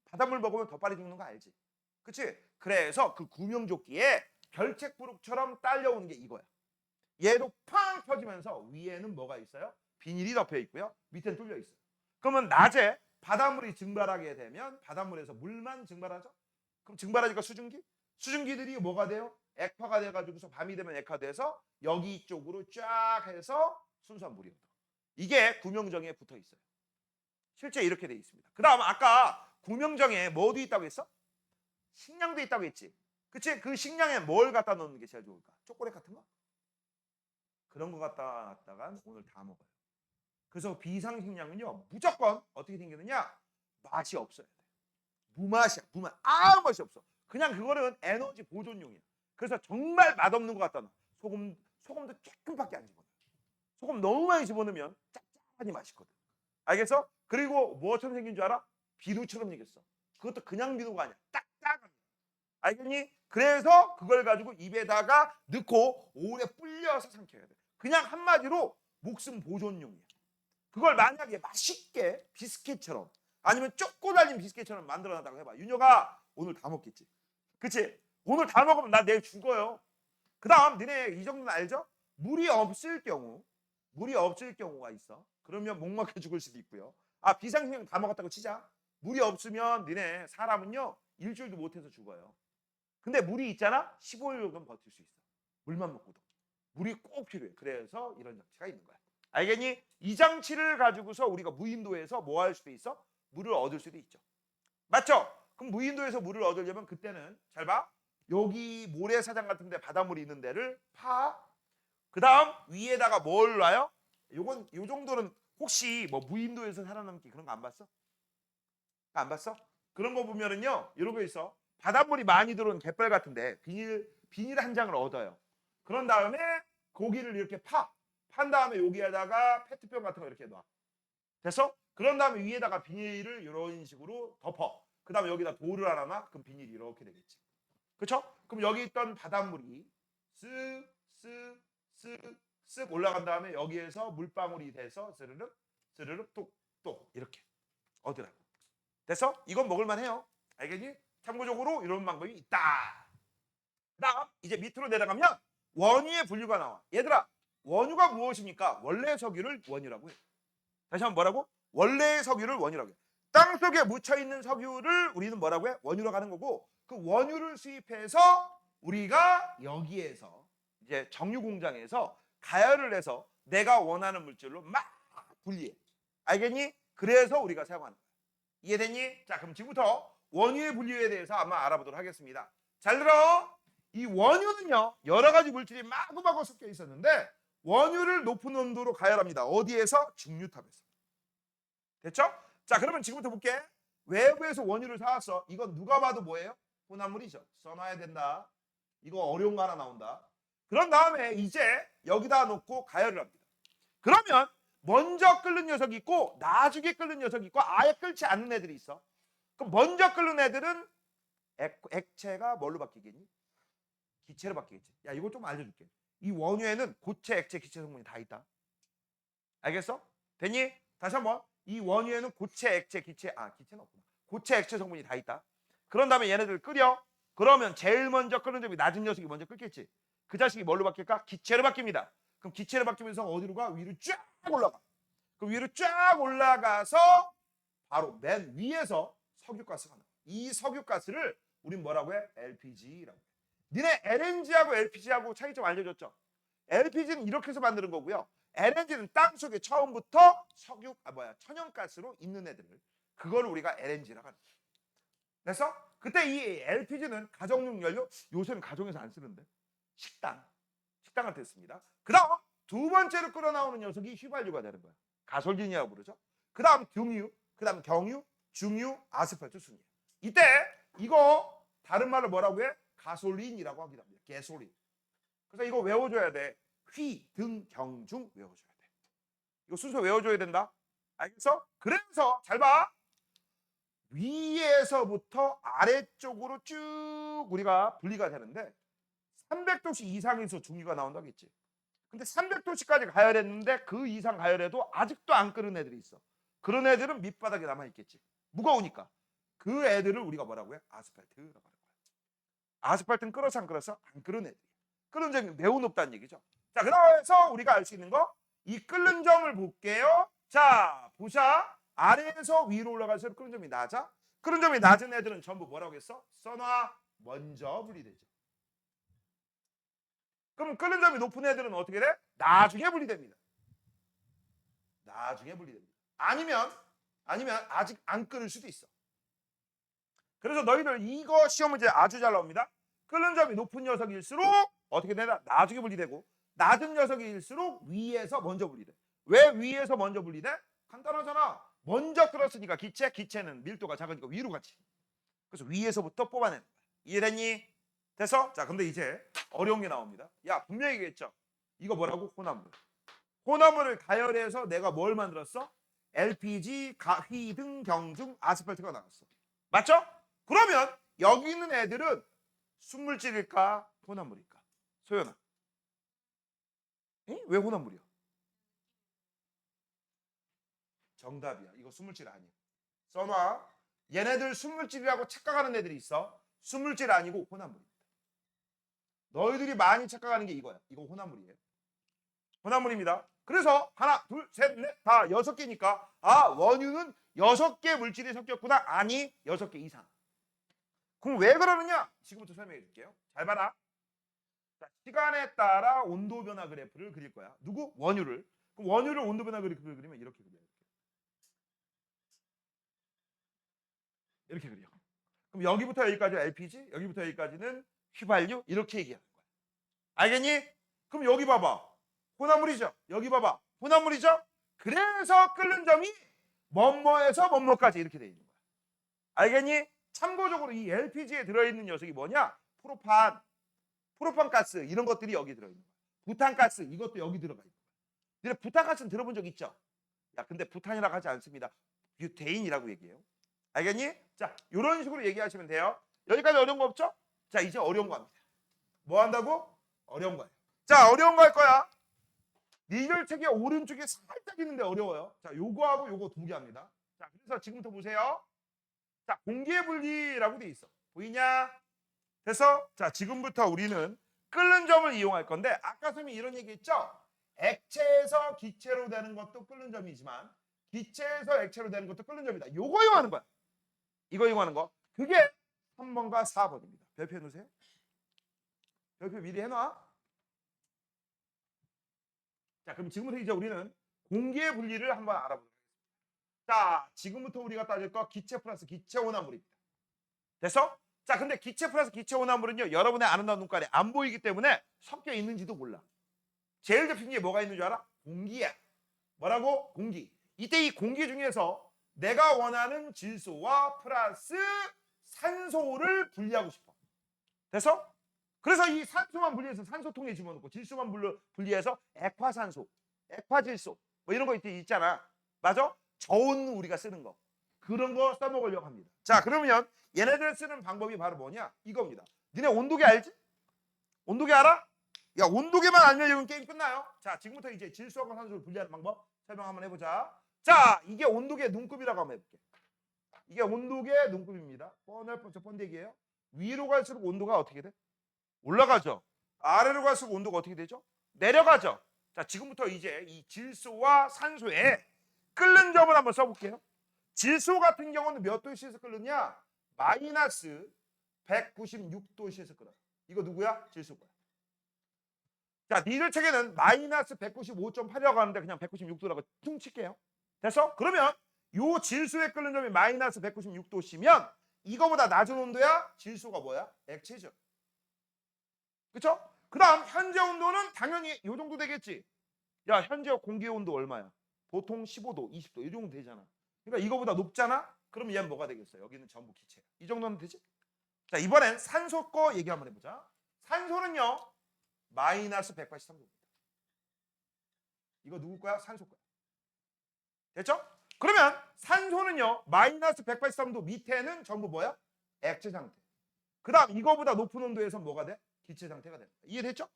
바닷물 먹으면 더 빨리 죽는 거 알지? 그치? 그래서 그 구명조끼에 결책부룩처럼 딸려오는 게 이거야. 얘도 팡 펴지면서 위에는 뭐가 있어요? 비닐이 덮여 있고요. 밑에는 뚫려 있어요. 그러면 낮에 바닷물이 증발하게 되면 바닷물에서 물만 증발하죠? 그럼 증발하니까 수증기? 수증기들이 뭐가 돼요? 액화가 돼가지고서 밤이 되면 액화돼서 여기 쪽으로 쫙 해서 순수한 물이 얻어. 이게 구명정에 붙어 있어요. 실제 이렇게 돼 있습니다. 그 다음 아까 구명정에 뭐도 있다고 했어? 식량도 있다고 했지. 그치? 그 식량에 뭘 갖다 넣는 게 제일 좋을까? 초콜릿 같은 거? 그런 거 갖다가 오늘 다 먹어요. 그래서 비상식량은요 무조건 어떻게 생기느냐? 맛이 없어야 돼. 무맛이야. 무맛. 아무 맛이 없어. 그냥 그거는 에너지 보존용이야. 그래서 정말 맛없는 거 갖다 놔. 소금도 조금밖에 안 집어넣어. 소금 너무 많이 집어넣으면 짭짤하니 맛있거든. 알겠어? 그리고 뭐처럼 생긴 줄 알아? 비누처럼 생겼어. 그것도 그냥 비누가 아니야. 딱딱한. 알겠니? 그래서 그걸 가지고 입에다가 넣고 오래 불려서 삼켜야 돼. 그냥 한마디로 목숨 보존용이야. 그걸 만약에 맛있게 비스켓처럼 아니면 쪼꼬 달린 비스켓처럼 만들어놨다고 해봐. 윤여가 오늘 다 먹겠지. 그치? 오늘 다 먹으면 나 내일 죽어요. 그 다음 너네 이 정도는 알죠? 물이 없을 경우가 있어. 그러면 목 막혀 죽을 수도 있고요. 아, 비상식량 다 먹었다고 치자. 물이 없으면 너네 사람은요 일주일도 못해서 죽어요. 근데 물이 있잖아? 15일 정도는 버틸 수 있어. 물만 먹고도. 물이 꼭 필요해. 그래서 이런 장치가 있는 거야. 알겠니? 이 장치를 가지고서 우리가 무인도에서 뭐 할 수도 있어? 물을 얻을 수도 있죠. 맞죠? 그럼 무인도에서 물을 얻으려면 그때는 잘 봐. 여기 모래사장 같은 데 바닷물이 있는 데를 파. 그 다음 위에다가 뭘 놔요? 요 정도는 혹시 뭐 무인도에서 살아남기 그런 거 안 봤어? 안 봤어? 그런 거 보면은요 이런 거 있어. 바닷물이 많이 들어온 갯벌 같은데 비닐 한 장을 얻어요. 그런 다음에 고기를 이렇게 판 다음에 여기에다가 페트병 같은 거 이렇게 놔. 됐어? 그런 다음에 위에다가 비닐을 이런 식으로 덮어. 그 다음에 여기다 돌을 하나 놔. 그럼 비닐이 이렇게 되겠지. 그렇죠? 그럼 여기 있던 바닷물이 쓱 올라간 다음에 여기에서 물방울이 돼서 스르륵 뚝 이렇게 얻으라고. 됐어? 이건 먹을만 해요. 알겠니? 참고적으로 이런 방법이 있다. 그다음 이제 밑으로 내려가면 원유의 분류가 나와. 얘들아, 원유가 무엇입니까? 원래 석유를 원유라고 해. 다시 한번 뭐라고? 원래의 석유를 원유라고 해. 땅속에 묻혀있는 석유를 우리는 뭐라고 해? 원유라고 하는 거고, 그 원유를 수입해서 우리가 여기에서 이제 정유 공장에서 가열을 해서 내가 원하는 물질로 막 분리해. 알겠니? 그래서 우리가 사용하는 거야. 이해됐니? 자, 그럼 지금부터 원유의 분류에 대해서 한번 알아보도록 하겠습니다. 잘 들어. 이 원유는요, 여러 가지 물질이 마구마구 섞여 있었는데 원유를 높은 온도로 가열합니다. 어디에서? 증류탑에서. 됐죠? 자, 그러면 지금부터 볼게. 외부에서 원유를 사왔어. 이건 누가 봐도 뭐예요? 혼합물이죠. 써놔야 된다. 이거 어려운 거 하나 나온다. 그런 다음에 이제 여기다 놓고 가열을 합니다. 그러면 먼저 끓는 녀석이 있고 나중에 끓는 녀석이 있고 아예 끓지 않는 애들이 있어. 그럼 먼저 끓는 애들은 액체가 뭘로 바뀌겠니? 기체로 바뀌겠지. 야, 이거 좀 알려줄게. 이 원유에는 고체, 액체, 기체 성분이 다 있다. 알겠어? 됐니? 다시 한번. 이 원유에는 고체, 액체, 기체, 기체는 없구나. 고체, 액체 성분이 다 있다. 그런 다음에 얘네들 끓여. 그러면 제일 먼저 끓는 점이 낮은 녀석이 먼저 끓겠지. 그 자식이 뭘로 바뀔까? 기체로 바뀝니다. 그럼 기체로 바뀌면서 어디로 가? 위로 쫙 올라가. 그럼 위로 쫙 올라가서 바로 맨 위에서 석유가스가 나와. 이 석유가스를 우린 뭐라고 해? LPG라고 해. 니네 LNG하고 LPG하고 차이점 알려줬죠? LPG는 이렇게 해서 만드는 거고요. LNG는 땅속에 처음부터 천연가스로 있는 애들을 그거를 우리가 LNG라고 하는 거예요. 그래서 그때 이 LPG는 가정용 연료, 요새는 가정에서 안 쓰는데 식당한테 씁니다. 그 다음 두 번째로 끓어나오는 녀석이 휘발유가 되는 거야. 가솔린이라고 부르죠. 그 다음 등유, 그 다음 경유, 중유, 아스팔트, 순유. 이때 이거 다른 말로 뭐라고 해? 가솔린이라고 하기도 합니다. 게솔린. 그래서 이거 외워줘야 돼. 휘, 등, 경, 중 외워줘야 돼. 이거 순서 외워줘야 된다. 알겠어? 그래서 잘 봐. 위에서부터 아래쪽으로 쭉 우리가 분리가 되는데 300도씨 이상에서 중유가 나온다겠지. 근데 300도씨까지 가열했는데 그 이상 가열해도 아직도 안 끓은 애들이 있어. 그런 애들은 밑바닥에 남아있겠지. 무거우니까. 그 애들을 우리가 뭐라고 해? 아스팔트라고 하는 거야. 아스팔트는 끓어서 안 끓어서 안 끓은 애들이야. 끓는 점이 매우 높다는 얘기죠. 자, 그래서 우리가 알 수 있는 거, 이 끓는 점을 볼게요. 자, 보자. 아래에서 위로 올라갈수록 끓는 점이 낮아. 끓는 점이 낮은 애들은 전부 뭐라고 했어? 써놔 먼저 분리되죠. 그럼 끓는 점이 높은 애들은 어떻게 돼? 나중에 분리됩니다. 나중에 분리됩니다. 아니면 아직 안 끓을 수도 있어. 그래서 너희들 이거 시험 문제 아주 잘 나옵니다. 끓는 점이 높은 녀석일수록 어떻게 되나? 나중에 분리되고 낮은 녀석일수록 위에서 먼저 분리돼. 왜 위에서 먼저 분리돼? 간단하잖아. 먼저 끓었으니까 기체는 밀도가 작으니까 위로 가지. 그래서 위에서부터 뽑아내는 거야. 이해됐니? 됐어? 자, 근데 이제 어려운 게 나옵니다. 야, 분명히 얘기했죠. 이거 뭐라고? 혼합물. 혼합물을 가열해서 내가 뭘 만들었어? LPG, 휘, 등, 경, 중, 아스팔트가 나왔어. 맞죠? 그러면 여기 있는 애들은 순물질일까? 혼합물일까? 소연아. 왜 혼합물이야? 정답이야. 이거 순물질 아니야. 써놔. 얘네들 순물질이라고 착각하는 애들이 있어. 순물질 아니고 혼합물입니다. 너희들이 많이 착각하는 게 이거야. 이거 혼합물이에요. 혼합물입니다. 그래서 하나, 둘, 셋, 넷, 다 6개니까 원유는 6개 물질이 섞였구나. 아니, 6개 이상. 그럼 왜 그러느냐? 지금부터 설명해 줄게요. 잘 봐라. 자, 시간에 따라 온도 변화 그래프를 그릴 거야. 누구? 원유를. 그럼 원유를 온도 변화 그래프를 그리면 이렇게 그려요. 이렇게 그려. 그럼 여기부터 여기까지 LPG, 여기부터 여기까지는 휘발유 이렇게 얘기하는 거야. 알겠니? 그럼 여기 봐봐. 혼합물이죠. 여기 봐봐. 혼합물이죠. 그래서 끓는 점이 뭐뭐에서 뭐뭐까지 이렇게 돼 있는 거야. 알겠니? 참고적으로 이 LPG에 들어있는 녀석이 뭐냐? 프로판 가스 이런 것들이 여기 들어있는 거야. 부탄가스 이것도 여기 들어가 있는 거야. 근데 부탄가스는 들어본 적 있죠? 야, 근데 부탄이라고 하지 않습니다. 뷰테인이라고 얘기해요. 알겠니? 자, 이런 식으로 얘기하시면 돼요. 여기까지 어려운 거 없죠? 자, 이제 어려운 거 합니다. 뭐 한다고? 어려운 거예요. 자, 어려운 거 할 거야. 니들 책에 오른쪽에 살짝 있는데 어려워요. 자, 요거하고 요거 두 개 합니다. 자, 그래서 지금부터 보세요. 자, 공기분리라고 돼 있어. 보이냐? 그래서 자, 지금부터 우리는 끓는 점을 이용할 건데 아까 선생님이 이런 얘기 했죠? 액체에서 기체로 되는 것도 끓는 점이지만 기체에서 액체로 되는 것도 끓는 점이다. 요거 이용하는 거야. 이거 이용하는 거. 그게 3번과 4번입니다. 별표 해놓으세요. 별표 미리 해놔. 자, 그럼 지금부터 이제 우리는 공기의 분리를 한번 알아보도록 하겠습니다. 자, 지금부터 우리가 따질 거 기체 플러스 기체 혼합물입니다. 됐어? 자, 근데 기체 플러스 기체 온화물은요, 여러분의 아름다운 눈깔에 안 보이기 때문에 섞여 있는지도 몰라. 제일 대표적인 게 뭐가 있는 줄 알아? 공기야. 뭐라고? 공기. 이때 이 공기 중에서 내가 원하는 질소와 플러스 산소를 분리하고 싶어. 됐어? 그래서 이 산소만 분리해서 산소통에 집어넣고 질소만 분리해서 액화산소, 액화질소 뭐 이런 거 있잖아. 맞아? 저온 우리가 쓰는 거. 그런 거 써먹으려고 합니다. 자, 그러면 얘네들 쓰는 방법이 바로 뭐냐? 이겁니다. 니네 온도계 알지? 온도계 알아? 야, 온도계만 알면 이건 게임 끝나요. 자, 지금부터 이제 질소하고 산소를 분리하는 방법 설명 한번 해보자. 자, 이게 온도계 눈급이라고 한번 해볼게. 이게 온도계 눈급입니다. 뻔할 뻔, 저 번데기예요. 위로 갈수록 온도가 어떻게 돼? 올라가죠. 아래로 갈수록 온도가 어떻게 되죠? 내려가죠. 자, 지금부터 이제 이 질소와 산소의 끓는 점을 한번 써볼게요. 질소 같은 경우는 몇 도씨에서 끓느냐? 마이너스 196도씨에서 끓어요. 이거 누구야? 질소 거야. 자, 니들 책에는 마이너스 195.8이라고 하는데 그냥 196도라고 퉁칠게요. 됐어? 그러면 요 질소의 끓는 점이 마이너스 196도씨면 이거보다 낮은 온도야? 질소가 뭐야? 액체죠. 그쵸? 그 다음 현재 온도는 당연히 요 정도 되겠지. 야, 현재 공기 온도 얼마야? 보통 15도, 20도 이 정도 되잖아. 그러니까 이거보다 높잖아? 그럼 얘는 뭐가 되겠어? 여기는 전부 기체야. 이 정도는 되지? 자, 이번엔 산소 거 얘기 한번 해보자. 산소는요, 마이너스 183도입니다. 이거 누구 거야? 산소 거야. 됐죠? 그러면 산소는요, 마이너스 183도 밑에는 전부 뭐야? 액체 상태. 그 다음 이거보다 높은 온도에서 뭐가 돼? 기체 상태가 됩니다. 이해됐죠?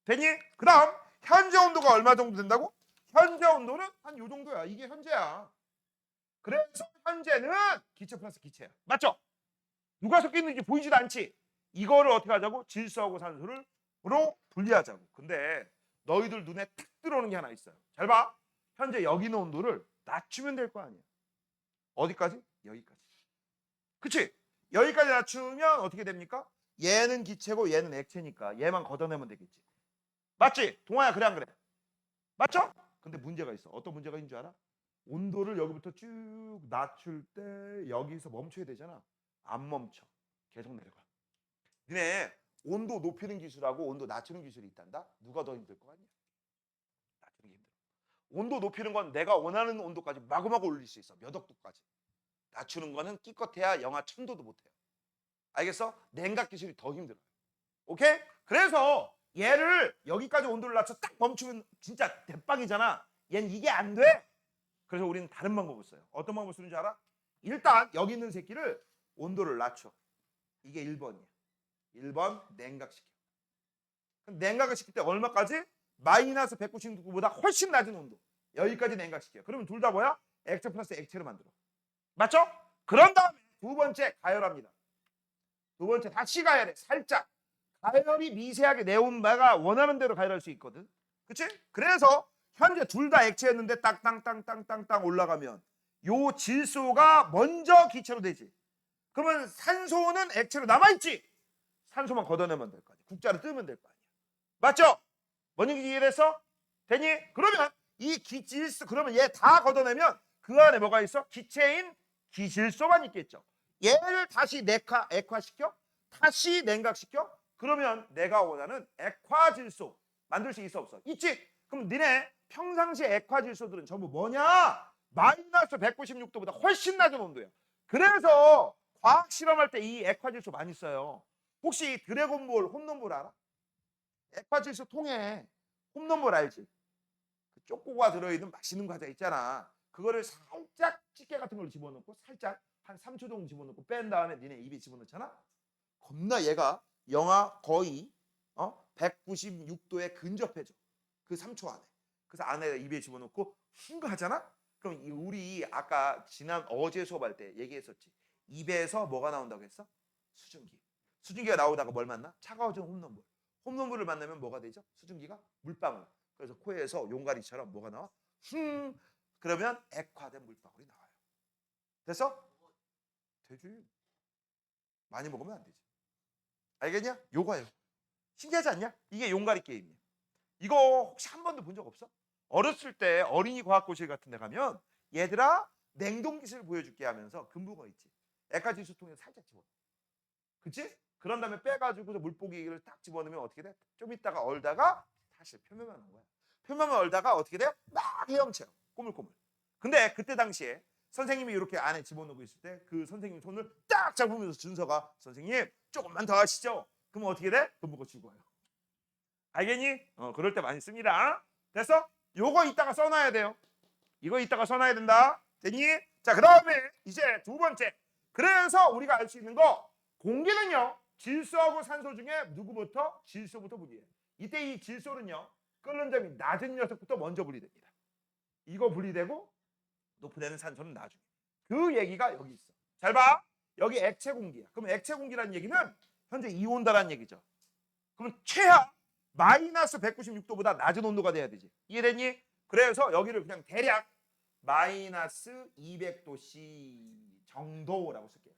되니? 그 다음 현재 온도가 얼마 정도 된다고? 현재 온도는 한 요 정도야. 이게 현재야. 그래서 현재는 기체 플러스 기체야. 맞죠? 누가 섞여 있는지 보이지도 않지? 이거를 어떻게 하자고? 질소하고 산소를 분리하자고. 근데 너희들 눈에 탁 들어오는 게 하나 있어요. 잘 봐. 현재 여기 있는 온도를 낮추면 될 거 아니야. 어디까지? 여기까지. 그치? 여기까지 낮추면 어떻게 됩니까? 얘는 기체고 얘는 액체니까 얘만 걷어내면 되겠지. 맞지? 동아야, 그래 안 그래? 맞죠? 근데 문제가 있어. 어떤 문제가 있는 줄 알아? 온도를 여기부터 쭉 낮출 때 여기서 멈춰야 되잖아. 안 멈춰. 계속 내려가. 니네 온도 높이는 기술하고 온도 낮추는 기술이 있단다? 누가 더 힘들 것 같냐? 낮추는 게 힘들어. 온도 높이는 건 내가 원하는 온도까지 마구마구 올릴 수 있어. 몇 억도까지. 낮추는 거는 기껏해야 영하 1000도도 못해요. 알겠어? 냉각 기술이 더 힘들어요. 오케이? 그래서 얘를 여기까지 온도를 낮춰 딱 멈추면 진짜 대빵이잖아. 얘는 이게 안 돼. 그래서 우리는 다른 방법을 써요. 어떤 방법을 쓰는지 알아? 일단 여기 있는 새끼를 온도를 낮춰. 이게 1번이야. 1번 냉각시켜. 냉각을 시킬 때 얼마까지? 마이너스 196도보다 훨씬 낮은 온도. 여기까지 냉각시켜. 그러면 둘 다 뭐야? 액체 플러스 액체를 만들어. 맞죠? 그런 다음에 두 번째 가열합니다. 두 번째 다시 가열해. 살짝. 가열이 미세하게 내가 원하는 대로 가열할 수 있거든. 그치? 그래서 현재 둘 다 액체였는데 땅땅땅땅땅땅 올라가면 요 질소가 먼저 기체로 되지. 그러면 산소는 액체로 남아있지. 산소만 걷어내면 될 거 아니야. 국자를 뜨면 될 거 아니야. 맞죠? 뭔 얘기 이해됐어? 되니? 그러면 이 기질소, 그러면 얘 다 걷어내면 그 안에 뭐가 있어? 기체인 기질소만 있겠죠. 얘를 다시 액화시켜? 다시 냉각시켜? 그러면 내가 원하는 액화질소 만들 수 있어 없어? 있지? 그럼 니네 평상시 액화질소들은 전부 뭐냐? 마이너스 196도보다 훨씬 낮은 온도야. 그래서 과학 실험할 때 이 액화질소 많이 써요. 혹시 드래곤볼, 홈런볼 알아? 액화질소 통에 홈런볼 알지? 그 쪼꼬가 들어있는 맛있는 과자 있잖아. 그거를 살짝 집게 같은 걸 집어넣고 살짝 한 3초 정도 집어넣고 뺀 다음에 니네 입에 집어넣잖아. 겁나 얘가 영하 거의 196도에 근접해져. 그 3초 안에. 그래서 안에 입에 집어넣고 흉 하잖아. 그럼 우리 아까 지난 어제 수업할 때 얘기했었지. 입에서 뭐가 나온다고 했어? 수증기. 수증기가 나오다가 뭘 만나? 차가워진 홈런볼. 홈런볼을 만나면 뭐가 되죠? 수증기가 물방울. 그래서 코에서 용가리처럼 뭐가 나와? 그러면 액화된 물방울이 나와요. 됐어? 되지. 많이 먹으면 안 되지. 알겠냐? 요거예요. 신기하지 않냐? 이게 용가리 게임이야. 이거 혹시 한 번도 본 적 없어? 어렸을 때 어린이 과학고실 같은 데 가면 얘들아 냉동 기술 보여줄게 하면서 금붕어 있지. 액화지수통에 살짝 집어넣어. 그치? 그런 다음에 빼가지고 물고기를 딱 집어넣으면 어떻게 돼? 좀 있다가 얼다가 다시 표면만 한 거야. 표면만 얼다가 어떻게 돼? 막 헤엄쳐요. 꼬물꼬물. 근데 그때 당시에 선생님이 이렇게 안에 집어넣고 있을 때 그 선생님 손을 딱 잡으면서 준서가 선생님 조금만 더 하시죠. 그럼 어떻게 돼? 돈 먹고 죽어요. 알겠니? 그럴 때 많이 씁니다. 됐어? 요거 이따가 써놔야 돼요. 이거 이따가 써놔야 된다. 됐니? 자, 그 다음에 이제 두 번째. 그래서 우리가 알 수 있는 거 공기는요. 질소하고 산소 중에 누구부터? 질소부터 분리해요. 이때 이 질소는요. 끓는 점이 낮은 녀석부터 먼저 분리됩니다. 이거 분리되고 높은 데는 산소는 나중에. 그 얘기가 여기 있어. 잘 봐. 여기 액체 공기야. 그럼 액체 공기라는 얘기는 현재 이온다라는 얘기죠. 그럼 최하 마이너스 196도보다 낮은 온도가 돼야 되지. 이해됐니? 그래서 여기를 그냥 대략 마이너스 200도C 정도라고 쓸게요.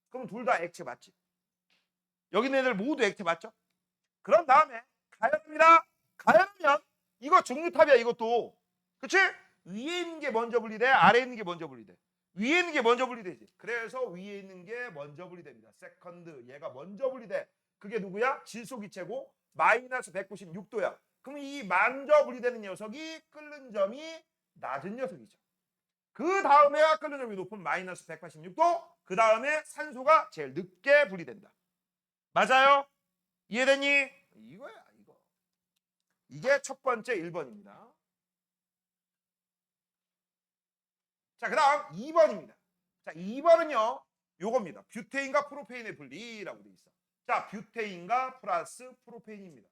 그럼 둘 다 액체 맞지? 여기 있는 애들 모두 액체 맞죠? 그런 다음에 가열입니다. 가열하면 이거 중류탑이야 이것도. 그치? 위에 있는 게 먼저 분리돼? 아래에 있는 게 먼저 분리돼? 위에 있는 게 먼저 분리되지. 그래서 위에 있는 게 먼저 분리됩니다. 세컨드 얘가 먼저 분리돼. 그게 누구야? 질소기체고 마이너스 196도야. 그럼 이 먼저 분리되는 녀석이 끓는 점이 낮은 녀석이죠. 그 다음에가 끓는 점이 높은 마이너스 186도. 그 다음에 산소가 제일 늦게 분리된다. 맞아요? 이해됐니? 이거야 이거. 이게 첫 번째 1번입니다. 자, 그 다음 2번입니다. 자, 2번은요. 요겁니다. 뷰테인과 프로페인의 분리라고 돼 있어. 자, 뷰테인과 플러스 프로페인입니다.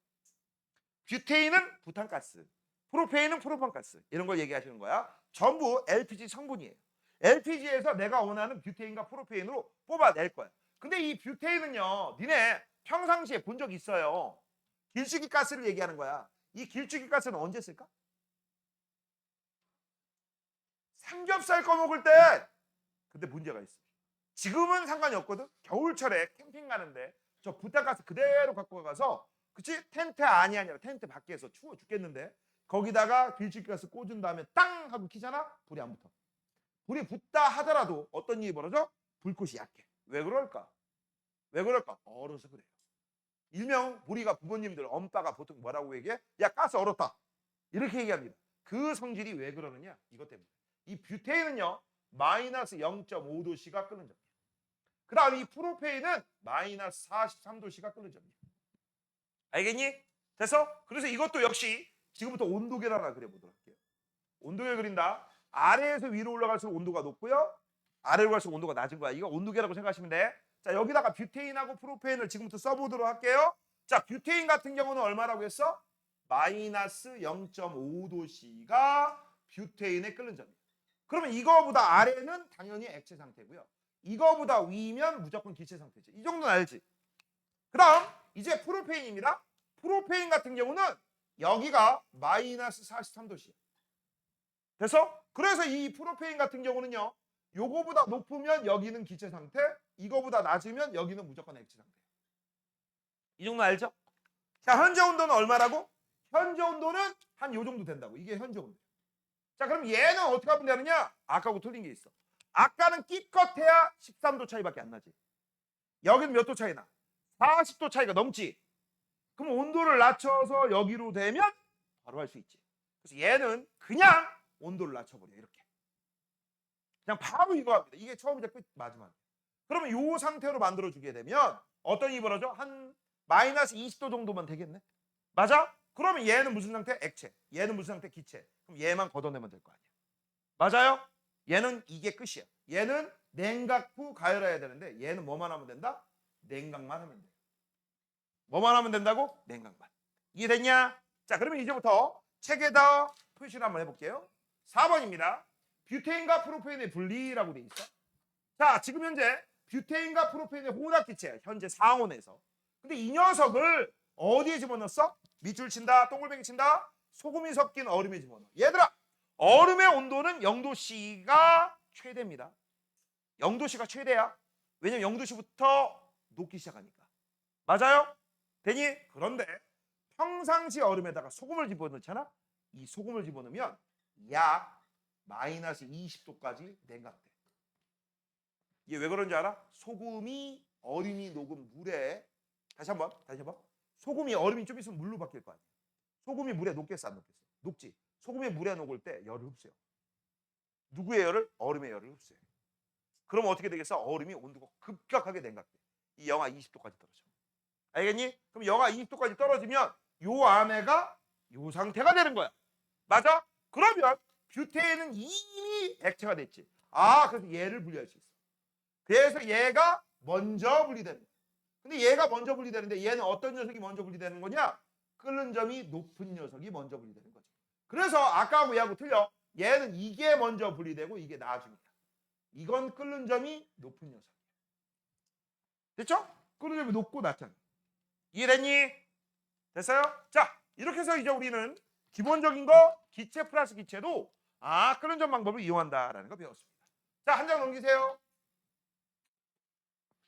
뷰테인은 부탄가스, 프로페인은 프로판가스. 이런 걸 얘기하시는 거야. 전부 LPG 성분이에요. LPG에서 내가 원하는 뷰테인과 프로페인으로 뽑아낼 거야. 근데 이 뷰테인은요. 니네 평상시에 본 적 있어요. 길쭉이 가스를 얘기하는 거야. 이 길쭉이 가스는 언제 쓸까? 삼겹살 꺼먹을 때. 근데 문제가 있어. 지금은 상관이 없거든. 겨울철에 캠핑 가는데 저 부탄가스 그대로 갖고 가서 그치? 텐트 안이 아니라 텐트 밖에서 추워 죽겠는데 거기다가 길쭉가스 꽂은 다음에 땅 하고 키잖아. 불이 안 붙어. 불이 붙다 하더라도 어떤 일이 벌어져? 불꽃이 약해. 왜 그럴까? 왜 그럴까? 얼어서 그래요. 일명 우리가 부모님들 엄빠가 보통 뭐라고 얘기해? 야 가스 얼었다. 이렇게 얘기합니다. 그 성질이 왜 그러느냐? 이것 때문에. 이 뷰테인은요. 마이너스 0.5도씨가 끓는 점이에요. 그 다음 이 프로페인은 마이너스 43도씨가 끓는 점이에요. 알겠니? 됐어? 그래서 이것도 역시 지금부터 온도계를 하나 그려보도록 할게요. 온도계 그린다. 아래에서 위로 올라갈수록 온도가 높고요. 아래로 갈수록 온도가 낮은 거야. 이거 온도계라고 생각하시면 돼. 자, 여기다가 뷰테인하고 프로페인을 지금부터 써보도록 할게요. 자, 뷰테인 같은 경우는 얼마라고 했어? 마이너스 0.5도씨가 뷰테인에 끓는 점이에요. 그러면 이거보다 아래는 당연히 액체 상태고요. 이거보다 위면 무조건 기체 상태지. 이 정도는 알지? 그 다음 이제 프로페인입니다. 프로페인 같은 경우는 여기가 마이너스 43도씨야. 됐어? 그래서 이 프로페인 같은 경우는요. 요거보다 높으면 여기는 기체 상태, 이거보다 낮으면 여기는 무조건 액체 상태. 이 정도 알죠? 자, 현재 온도는 얼마라고? 현재 온도는 한 요 정도 된다고. 이게 현재 온도. 자, 그럼 얘는 어떻게 하면 되느냐? 아까하고 틀린 게 있어. 아까는 끼껏해야 13도 차이밖에 안 나지. 여기는 몇 도 차이 나? 40도 차이가 넘지. 그럼 온도를 낮춰서 여기로 되면 바로 할 수 있지. 그래서 얘는 그냥 온도를 낮춰버려. 이렇게. 그냥 바로 이거 합니다. 이게 처음이자 끝 마지막. 그러면 이 상태로 만들어주게 되면 어떤 일이 벌어져? 한 마이너스 20도 정도만 되겠네. 맞아? 그러면 얘는 무슨 상태? 액체. 얘는 무슨 상태? 기체. 그럼 얘만 걷어내면 될 거 아니야. 맞아요? 얘는 이게 끝이야. 얘는 냉각 후 가열해야 되는데 얘는 뭐만 하면 된다? 냉각만 하면 돼. 뭐만 하면 된다고? 냉각만. 이해됐냐? 자, 그러면 이제부터 책에다 표시를 한번 해볼게요. 4번입니다. 뷰테인과 프로페인의 분리라고 돼 있어. 자, 지금 현재 뷰테인과 프로페인의 혼합기체야. 현재 상온에서. 근데 이 녀석을 어디에 집어넣었어? 밑줄 친다, 동글뱅이 친다, 소금이 섞인 얼음에 집어넣어. 얘들아, 얼음의 온도는 0도씨가 최대입니다. 0도씨가 최대야. 왜냐면 0도씨부터 녹기 시작하니까. 맞아요? 되니? 그런데 평상시 얼음에다가 소금을 집어넣잖아? 이 소금을 집어넣으면 약 마이너스 20도까지 냉각돼. 이게 왜 그런지 알아? 소금이 얼음이 녹은 물에 다시 한번 소금이 얼음이 좀 있으면 물로 바뀔 거 아니야. 소금이 물에 녹겠어 안 녹겠어? 녹지. 소금이 물에 녹을 때 열을 흡수해요. 누구의 열을? 얼음의 열을 흡수해요. 그럼 어떻게 되겠어? 얼음이 온도가 급격하게 냉각돼. 이 영하 20도까지 떨어져. 알겠니? 그럼 영하 20도까지 떨어지면 요 안에가 요 상태가 되는 거야. 맞아? 그러면 뷰테인은 이미 액체가 됐지. 아, 그래서 얘를 분리할 수 있어. 그래서 얘가 먼저 분리되는 거야. 근데 얘가 먼저 분리되는데 얘는 어떤 녀석이 먼저 분리되는 거냐? 끓는 점이 높은 녀석이 먼저 분리되는 거죠. 그래서 아까하고 얘하고 틀려. 얘는 이게 먼저 분리되고 이게 나중이야. 이건 끓는 점이 높은 녀석이야. 됐죠? 끓는 점이 높고 낮잖아. 이해됐니? 됐어요? 자, 이렇게 해서 이제 우리는 기본적인 거 기체 플러스 기체도 끓는 점 방법을 이용한다라는 거 배웠습니다. 자, 한 장 넘기세요.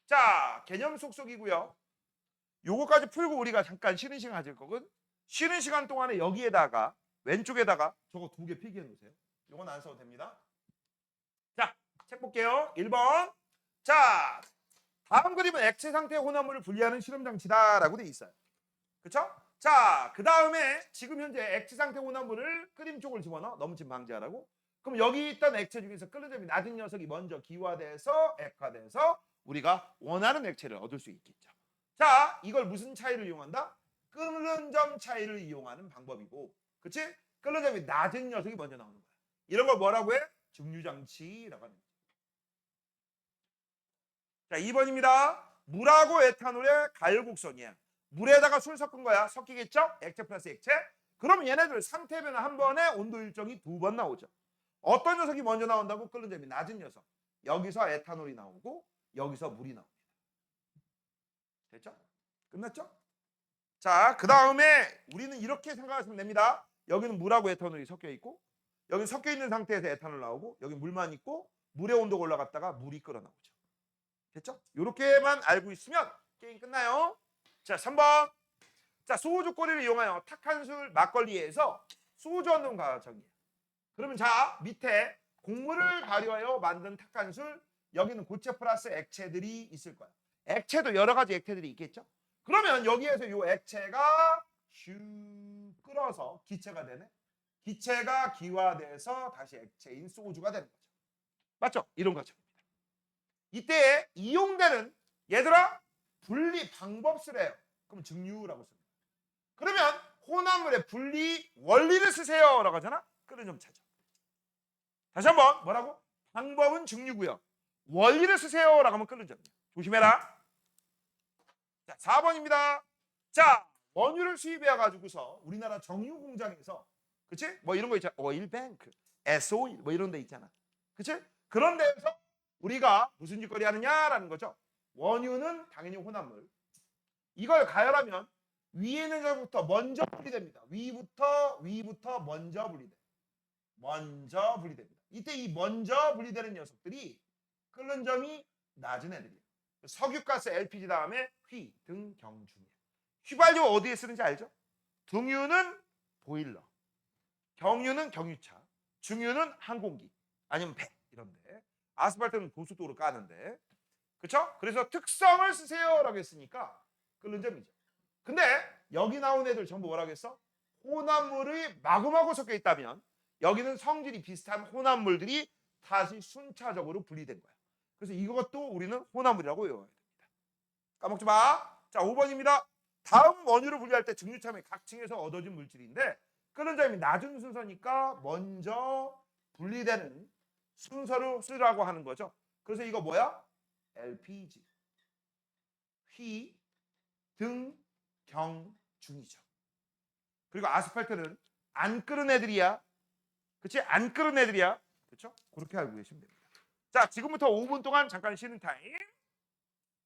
자, 개념 속속이고요. 요거까지 풀고 우리가 잠깐 쉬는 시간 가질 거거든. 쉬는 시간 동안에 여기에다가 왼쪽에다가 저거 2개 필기해 놓으세요. 요건 안 써도 됩니다. 자, 책 볼게요. 1번. 자, 다음 그림은 액체 상태의 혼합물을 분리하는 실험 장치다라고 돼 있어요. 그렇죠? 자, 그 다음에 지금 현재 액체 상태 혼합물을 끓임 쪽을 집어넣어 넘침 방지하라고. 그럼 여기 있던 액체 중에서 끓는 점이 낮은 녀석이 먼저 기화돼서 액화돼서 우리가 원하는 액체를 얻을 수 있겠죠. 자, 이걸 무슨 차이를 이용한다? 끓는 점 차이를 이용하는 방법이고, 그렇지? 끓는 점이 낮은 녀석이 먼저 나오는 거야. 이런 걸 뭐라고 해? 증류장치라고 하는 거야. 자, 2번입니다. 물하고 에탄올의 가열곡선이야. 물에다가 술 섞은 거야. 섞이겠죠? 액체 플러스 액체. 그럼 얘네들 상태 변화 한 번에 온도 일정이 2번 나오죠. 어떤 녀석이 먼저 나온다고? 끓는 점이 낮은 녀석. 여기서 에탄올이 나오고 여기서 물이 나옵니다. 됐죠? 끝났죠? 자, 그 다음에 우리는 이렇게 생각하시면 됩니다. 여기는 물하고 에탄올이 섞여 있고 여기 섞여 있는 상태에서 에탄올 나오고 여기 물만 있고 물의 온도가 올라갔다가 물이 끓어나오죠. 됐죠? 이렇게만 알고 있으면 게임 끝나요. 자, 3번. 자, 소주 꼬리를 이용하여 탁한 술 막걸리에서 소주 얻는 과정이에요. 그러면 자, 밑에 곡물을 발효하여 만든 탁한 술, 여기는 고체 플러스 액체들이 있을 거야. 액체도 여러 가지 액체들이 있겠죠? 그러면 여기에서 이 액체가 슉 끓어서 기체가 되네. 기체가 기화돼서 다시 액체인 소주가 되는 거죠. 맞죠? 이런 과정입니다. 이때 이용되는 얘들아 분리 방법쓰래요. 그럼 증류라고 씁니다. 그러면 혼합물의 분리 원리를 쓰세요 라고 하잖아. 끓는 점 찾아. 다시 한번 뭐라고? 방법은 증류고요. 원리를 쓰세요 라고 하면 끓는 점이야. 조심해라. 자, 4번입니다. 자, 원유를 수입해 가지고서 우리나라 정유 공장에서 그치? 뭐 이런 거 있잖아. 오일뱅크, S오일 뭐 이런 데 있잖아. 그치? 그런 데에서 우리가 무슨 짓거리 하느냐라는 거죠. 원유는 당연히 혼합물. 이걸 가열하면 위에 있는 것부터 먼저 분리됩니다. 위부터 먼저 분리돼. 먼저 분리됩니다. 이때 이 먼저 분리되는 녀석들이 끓는 점이 낮은 애들이에요. 석유가스 LPG 다음에 휘, 등, 경, 중유. 휘발유 어디에 쓰는지 알죠? 등유는 보일러, 경유는 경유차, 중유는 항공기 아니면 배 이런데, 아스팔트는 고속도로 까는데, 그렇죠? 그래서 특성을 쓰세요라고 했으니까 끓는 점이죠. 근데 여기 나온 애들 전부 뭐라고 했어? 혼합물이 마구마구 섞여 있다면 여기는 성질이 비슷한 혼합물들이 다시 순차적으로 분리된 거야. 그래서 이것도 우리는 혼합물이라고 외워야 됩니다. 까먹지 마. 자, 5번입니다. 다음 원유를 분리할 때 증류참의 각 층에서 얻어진 물질인데 끓는 점이 낮은 순서니까 먼저 분리되는 순서로 쓰라고 하는 거죠. 그래서 이거 뭐야? LPG, 휘, 등, 경, 중이죠. 그리고 아스팔트는 안 끓은 애들이야. 그치? 안 끓은 애들이야. 그렇죠? 그렇게 알고 계시면 됩니다. 자, 지금부터 5분 동안 잠깐 쉬는 타임.